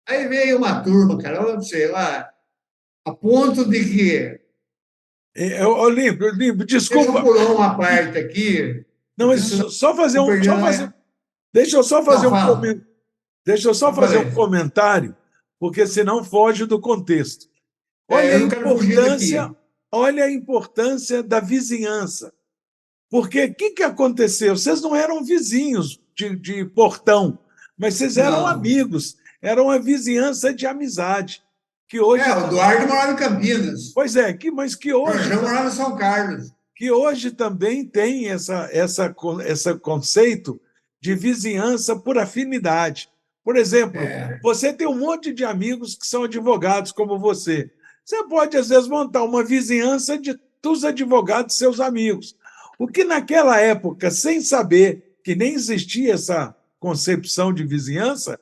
aí veio uma turma, cara, sei lá, a ponto de que. Olímpio, Deixa eu desculpa. pular uma parte aqui. Não, mas deixa eu só fazer Não, deixa eu só fazer um comentário, porque senão foge do contexto. Eu não quero fugir daqui. Olha a importância da vizinhança. Porque o que aconteceu? Vocês não eram vizinhos de portão, mas vocês eram amigos, era uma vizinhança de amizade. Que hoje, o Eduardo morava em Campinas. Pois é, mas que hoje. Eu morava em São Carlos. Que hoje também tem esse conceito de vizinhança por afinidade. Por exemplo, É, você tem um monte de amigos que são advogados como você. Você pode, às vezes, montar uma vizinhança dos advogados seus amigos. O que naquela época, sem saber que nem existia essa concepção de vizinhança,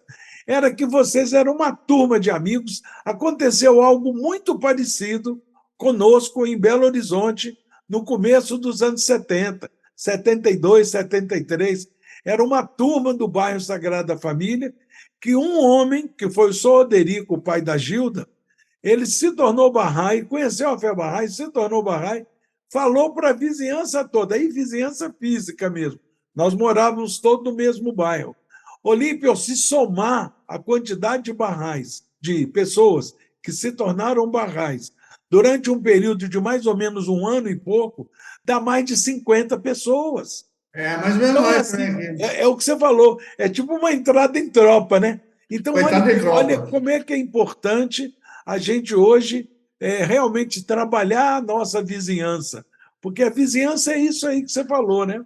era que vocês eram uma turma de amigos. Aconteceu algo muito parecido conosco em Belo Horizonte, no começo dos anos 70, 72, 73. Era uma turma do bairro Sagrada Família, que um homem, que foi o Sr. Oderico, o pai da Gilda, ele se tornou Bahá'í, conheceu a fé Bahá'í, se tornou Bahá'í, falou para a vizinhança toda, aí vizinhança física mesmo. Nós morávamos todos no mesmo bairro. Olímpio, se somar a quantidade de Bahá'ís, de pessoas que se tornaram Bahá'ís, durante um período de mais ou menos um ano e pouco, dá mais de 50 pessoas. mais ou menos Então, é nós assim, também aqui. é o que você falou, é tipo uma entrada em tropa, né? Então, Coitado de olha tropa. como é que é importante a gente hoje realmente trabalhar a nossa vizinhança, porque a vizinhança é isso aí que você falou, né?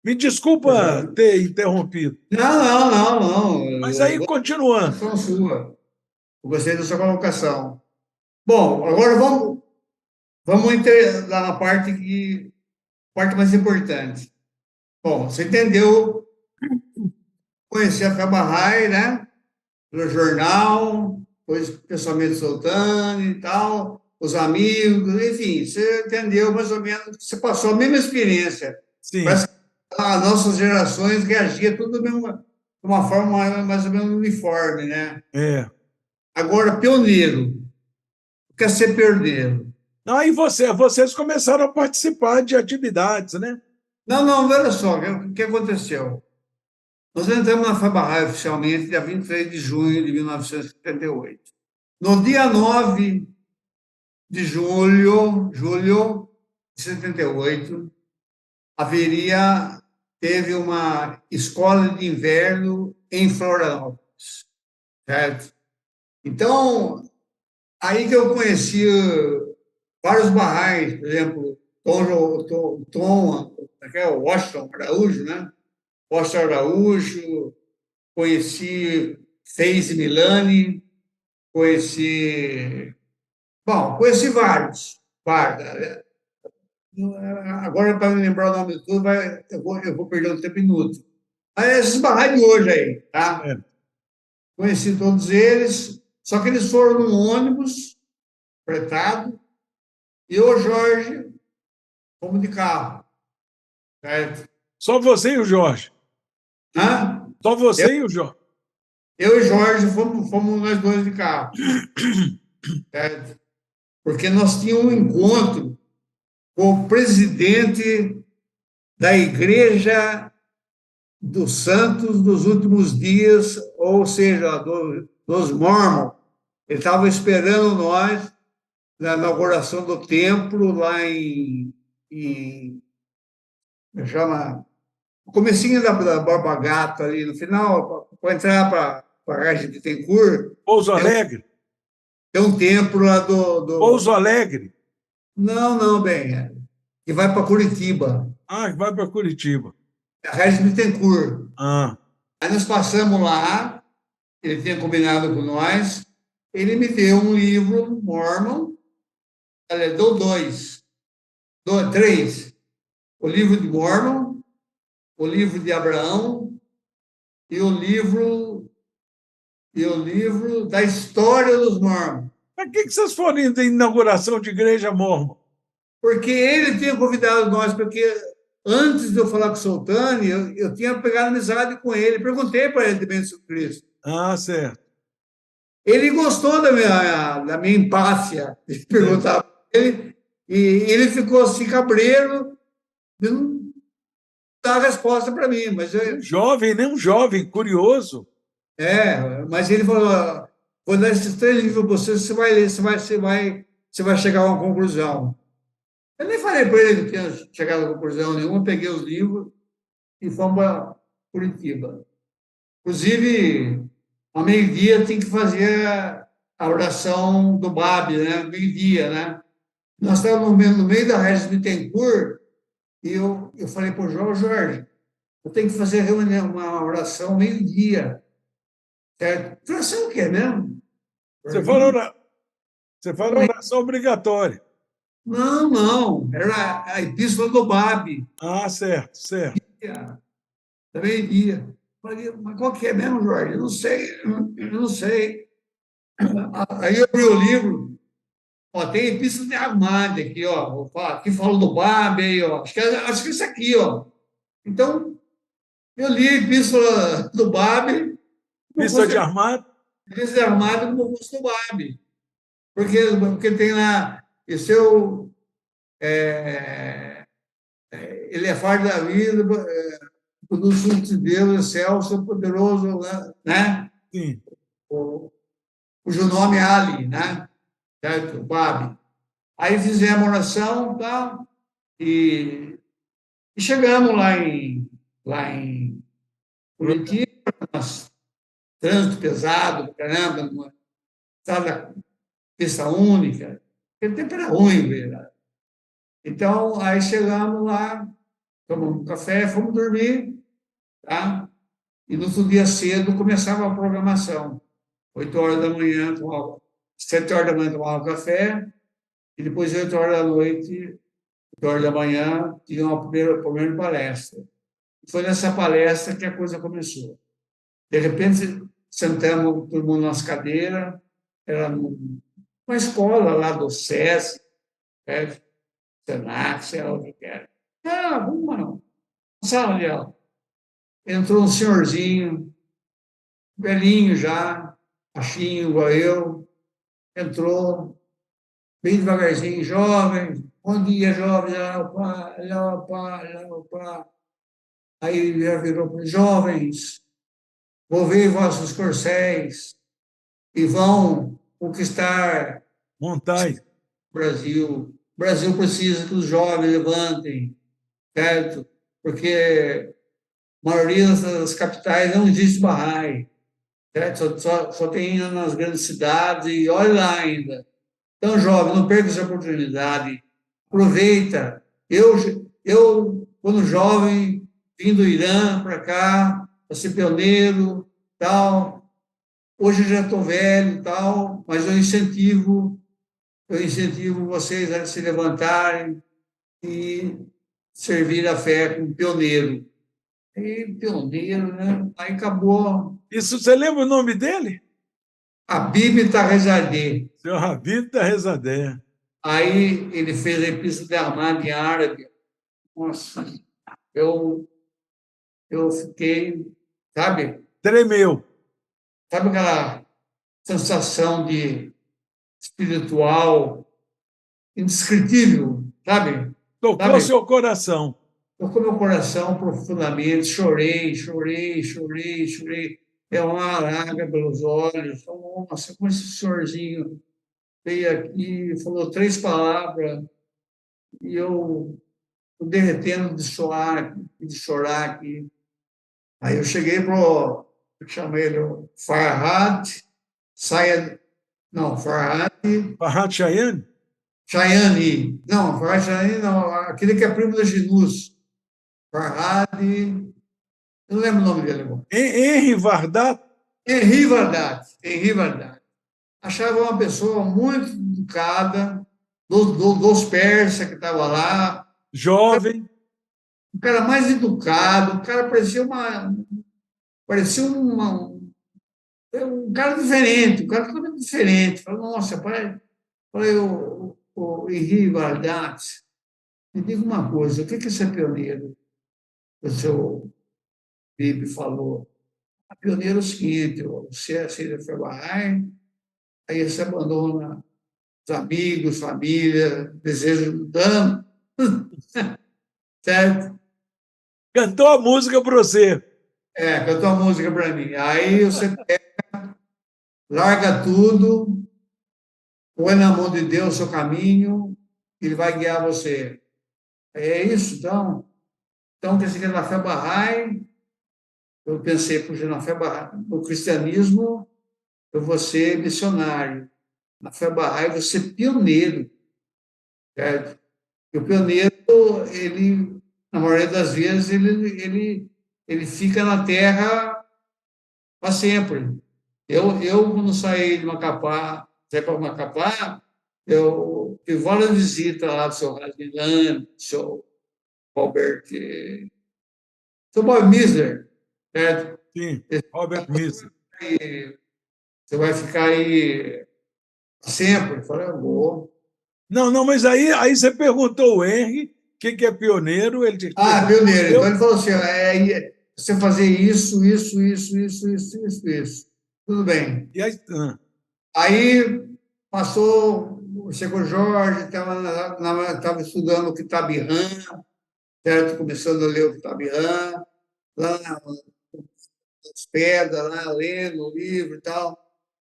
Me desculpa Exato. ter interrompido, Não, não, não, mas não. aí, continuando. Colocação sua. Eu gostei da sua colocação. Bom, agora vamos entrar lá na parte mais importante. Bom, você entendeu, conhecer a Fé Bahá'í, né? Pelo jornal, depois pessoalmente soltando e tal, os amigos, enfim, você entendeu mais ou menos, você passou a mesma experiência. Sim, Parece que as nossas gerações reagiam tudo de uma forma mais ou menos uniforme, né? é. Agora, pioneiro, o que é ser pioneiro? Aí vocês começaram a participar de atividades, né? Não, não, olha só, o que aconteceu? Nós entramos na Fabarraia oficialmente dia 23 de junho de 1978. No dia 9 de julho de 78, teve uma escola de inverno em Florianópolis, certo? Então, aí que eu conheci vários barrais, por exemplo, que é o Washington Araújo, né? Washington Araújo, conheci Face Milani, conheci, bom, conheci vários. Agora, para me lembrar o nome de tudo, eu vou perder um tempo inútil. Mas esses barrais de hoje aí, tá? É. Conheci todos eles, só que eles foram num ônibus fretado, e eu, Jorge, fomos de carro, certo? Só você e o Jorge. Hã? Só Eu, você e o Jorge. eu e Jorge fomos nós dois de carro, certo? Porque nós tínhamos um encontro com o presidente da Igreja dos Santos dos Últimos Dias, ou seja, dos Mormons. Ele estava esperando nós na inauguração do templo lá chama, no comecinho da Borba Gato, ali no final, para entrar para a Garagem de Bittencourt, Pouso tem, Alegre. tem um templo lá do. Pouso Alegre. Não, não, bem, que vai para Curitiba, Ah, vai para Curitiba. a Garagem de Bittencourt. Ah, Aí nós passamos lá, ele tinha combinado com nós, ele me deu um livro Mormon, ele deu três, o livro de Mormon, o livro de Abraão e o livro da história dos Mormons, para que vocês foram em inauguração de igreja mormon? porque ele tinha convidado nós, porque antes de eu falar com o Soltani, eu tinha pegado amizade com ele, perguntei para ele também sobre Cristo. Ah, certo. Ele gostou da minha empáfia de perguntar para ele, e ele ficou assim, cabreiro, de não dar resposta para mim. Um jovem, né? Um jovem, curioso. Mas ele falou: vou dar esses três livros para você vai ler, você vai chegar a uma conclusão. Eu nem falei para ele que tinha chegado a conclusão nenhuma, peguei os livros e fomos para Curitiba. Inclusive, ao meio-dia tem que fazer a oração do BAB, né? Meio-dia, né? Nós estávamos no meio da Regis Bittencourt e eu falei para o Jorge, eu tenho que fazer uma oração meio-dia. certo? Oração o quê mesmo? Você fala oração obrigatória. Não, não. Era a Epístola do Babe. Ah, certo, certo. Também ia. Falei, mas qual que é mesmo, Jorge? Eu não sei, eu não sei. Aí eu abri o livro, ó, tem Epístola de Armada aqui, ó. Vou falar, aqui fala do Babe, aí, ó. Acho que é isso aqui, ó. Então, eu li a Epístola do Babe, como Pista de fosse a armado? Epístola de Armada, como fosse do Babe. Porque tem lá, esse é o, ele é fardo da vida, produz frutos de Deus, excelso, poderoso, né? Sim. O, cujo nome é Ali, né? Certo? Babi. Aí fizemos oração, tal, e, e chegamos lá em Curitiba, trânsito pesado, caramba, numa estrada pista única, aquele tempo era ruim, velho. Então, aí chegamos lá, tomamos um café, fomos dormir, tá? E no outro dia cedo começava a programação. 8 horas da manhã, tomava, 7 horas da manhã tomava café, e depois 8 horas da noite, 8 horas da manhã, tinha uma primeira palestra. Foi nessa palestra que a coisa começou. De repente, sentamos todo mundo nas cadeiras, era uma escola lá do SESC, Senac, sei lá o que era. Ah, vamos lá, uma sala de aula. Entrou um senhorzinho, velhinho já, baixinho igual eu, entrou, bem devagarzinho, jovem, bom dia, jovem, opa, opa, opa. Aí ele já virou para os jovens, volvei vossos corcéis e vão conquistar Montai. o Brasil. O Brasil precisa que os jovens levantem, certo? Porque a maioria das capitais não existe Bahá'í, certo? Só tem nas grandes cidades e olha lá ainda. Então, jovem, não perca essa oportunidade. Aproveita. Quando jovem, vim do Irã para cá, para ser pioneiro, tal. Hoje eu já estou velho, tal, mas eu incentivo vocês a se levantarem e servir a fé como pioneiro. E pioneiro, né? Aí acabou Isso, você lembra o nome dele? a Bíblia Rezadeh. Seu Rabino da Rezadé. Aí ele fez a Epístola de Armada em árabe. Nossa, eu, eu fiquei, sabe? Tremeu. Sabe aquela sensação de espiritual indescritível, sabe? Tocou Sabe? seu coração. Tocou meu coração profundamente, chorei, chorei, chorei, chorei. É uma lágrima pelos olhos. Nossa, como esse senhorzinho veio aqui, falou 3 palavras e eu tô derretendo de chorar aqui. Aí eu cheguei pro, eu chamei ele, o Farhad, Sayed, não, Farhad Farhad Chayane? Chayani, não, Farhad Chayani não, aquele que é primo da Ginus, Farhad, eu não lembro o nome dele agora. Henri Vardat? Henri Vardat. Achava uma pessoa muito educada, dos persas que estava lá, Jovem. o cara mais educado, o cara parecia um cara diferente, um cara totalmente diferente. Falei, nossa, falei, o Henri Vardat, me diga uma coisa, o que é ser pioneiro? O seu Bibi falou. A pioneiro é o seguinte, você foi Bahá'í, aí você abandona os amigos, família, desejo mudando, certo? Cantou a música para você. Cantou a música para mim. Aí você larga tudo, põe na mão de Deus o seu caminho, ele vai guiar você. É isso, então. Então, quer dizer que na fé Bahá'í, eu pensei, puxa, na fé Bahá'í, no cristianismo, eu vou ser missionário. Na fé Bahá'í, eu vou ser pioneiro, certo? E o pioneiro, ele, na maioria das vezes, ele fica na terra para sempre. Quando saí de Macapá, saí para Macapá, eu tive várias visitas lá do seu Radilano, do seu Albert, seu Bob Misler, certo? Sim, Robert Miser. E você vai ficar aí sempre. Eu falei, eu vou. Não, não, mas aí você perguntou o Henry, o que é pioneiro, ele Pioneiro. Então respondeu, ele falou assim, você fazer isso, isso, isso, isso, isso, isso, isso. Tudo bem. e aí, Aí passou, chegou Jorge, estava estudando o Kitab Han, certo? Começando a ler o Kitab Han, lá nas pedras, lá, lendo o livro e tal.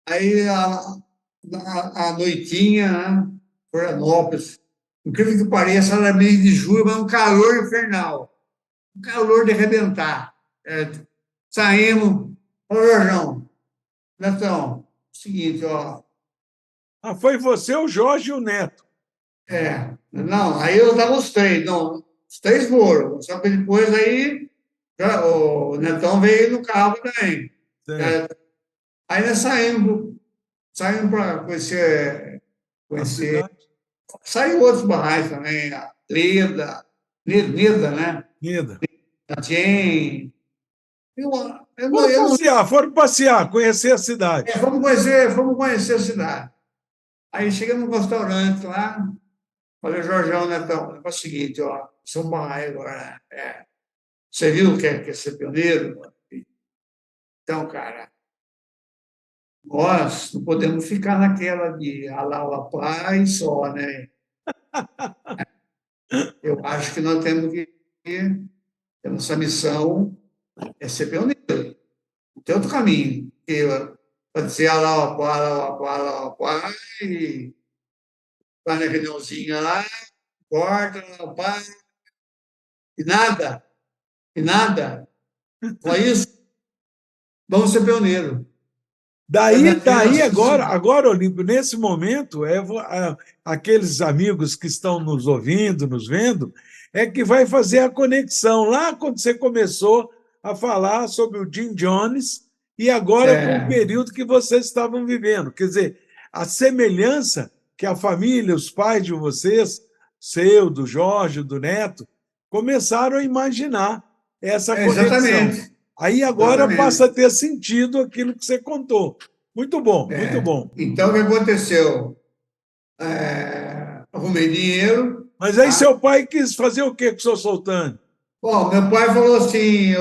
Aí a noitinha, né? Florianópolis, incrível que pareça, era mês de julho, mas um calor infernal, um calor de arrebentar. Certo? Saímos, ô Jorjão, Netão, seguinte, ó, foi você, o Jorge e o Neto. não, aí eu dava os três, não, os três foram, só que depois aí o Netão veio no carro também. Certo. Certo? Aí nós saímos para A conhecer, cidade? saiu outros barrais também, a Neda, né? Nida. A Jen, eu, eu não, Foram passear, conhecer a cidade. fomos conhecer a cidade. Aí chegamos no restaurante lá, falei, Jorjão, Netão, é o seguinte, ó, São Barrai agora, você viu que quer ser pioneiro? Então, cara, nós não podemos ficar naquela de Alauapá e só, né? Eu acho que nós temos que, a nossa missão é ser pioneiro. Não tem outro caminho. Pode ser Alauapá, Alauapá, Alauapá, e vai na reuniãozinha lá, corta, Alauapá, e nada, e nada. Só isso, vamos ser pioneiro. Daí agora, Olímpio, nesse momento, aqueles amigos que estão nos ouvindo, nos vendo, é que vai fazer a conexão lá quando você começou a falar sobre o Jim Jones e agora com o período que vocês estavam vivendo. Quer dizer, a semelhança que a família, os pais de vocês, seu, do Jorge, do Neto, começaram a imaginar essa conexão. Exatamente, Aí agora passa a ter sentido aquilo que você contou. Muito bom, muito bom. Então, o que aconteceu? Arrumei dinheiro. Mas aí seu pai quis fazer o quê com o seu Soltane? Bom, meu pai falou assim,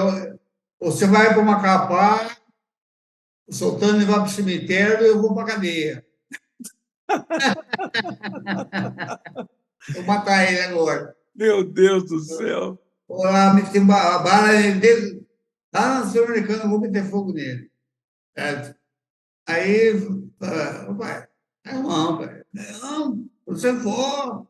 você vai para Macapá, o Soltano vai para o cemitério e eu vou para a cadeia. Vou matar ele agora. Meu Deus do céu. Lá, tem uma bala dele, lá na Sul Americana, eu vou meter fogo nele. Certo? Aí, pai, não, pai, não, você for,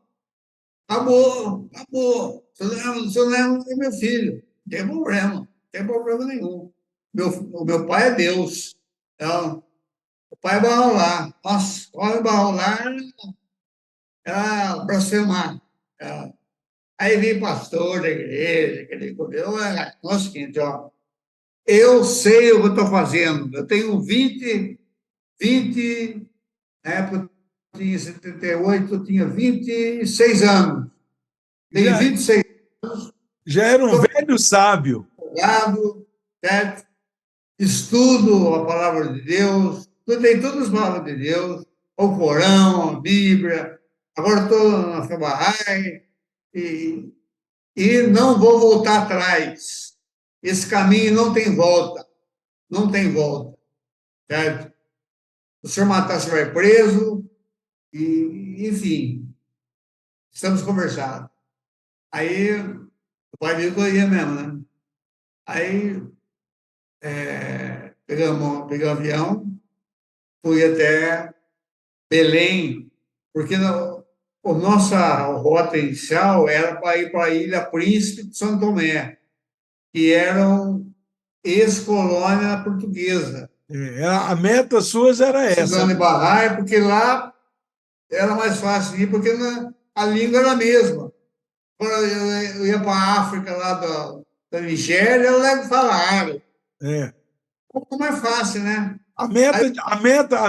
acabou, acabou. O senhor não é meu filho, não tem problema nenhum. O meu pai é Deus. Então, o pai vai rolar. Nossa, olha, vai rolar, era blasfemar. Aí vem pastor da igreja, que ele comeu. Nossa, seguinte, ó, eu sei o que eu estou fazendo. Eu tenho 20, na época eu tinha 78, eu tinha 26 anos. Tenho Já, 26 já era um velho sábio. anos, certo? Estudo a palavra de Deus, estudei todas as palavras de Deus, o Corão, a Bíblia, agora estou na Fabahai e, não vou voltar atrás. Esse caminho não tem volta, não tem volta, certo? O senhor matar, você vai preso, e, enfim, estamos conversando. Aí, o pai viu que eu ia mesmo, né? Aí, peguei um avião, fui até Belém, porque a nossa rota inicial era para ir para a Ilha Príncipe de São Tomé, que eram ex-colônia portuguesa. A meta suas era essa. Suzano e Barraia, porque lá era mais fácil de ir, porque a língua era a mesma. Quando eu ia para a África, lá da Nigéria, eu levo falar árabe. É. Um pouco mais fácil, né? A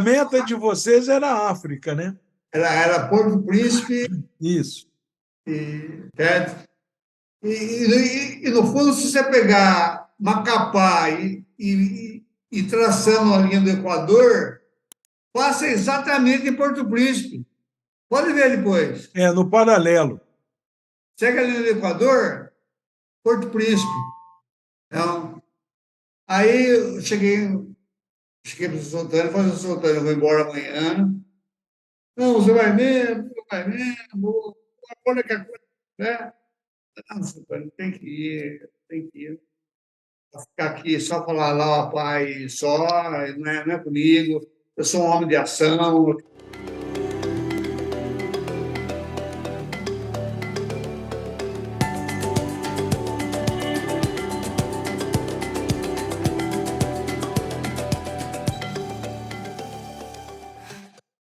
meta de vocês era a África, né? Era Porto Príncipe, Isso. certo? E, no fundo, se você pegar Macapá e traçando a linha do Equador, passa exatamente em Porto Príncipe. Pode ver depois. No paralelo. Chega ali no Equador, Porto Príncipe. Então, aí eu cheguei para o Sultano, falei, Sultano, eu vou embora amanhã. Não, você vai mesmo, você vai mesmo, olha que a coisa, né? Não, Sultano, tem que ir. Ficar aqui só falar lá, pai, só, não é comigo, eu sou um homem de ação.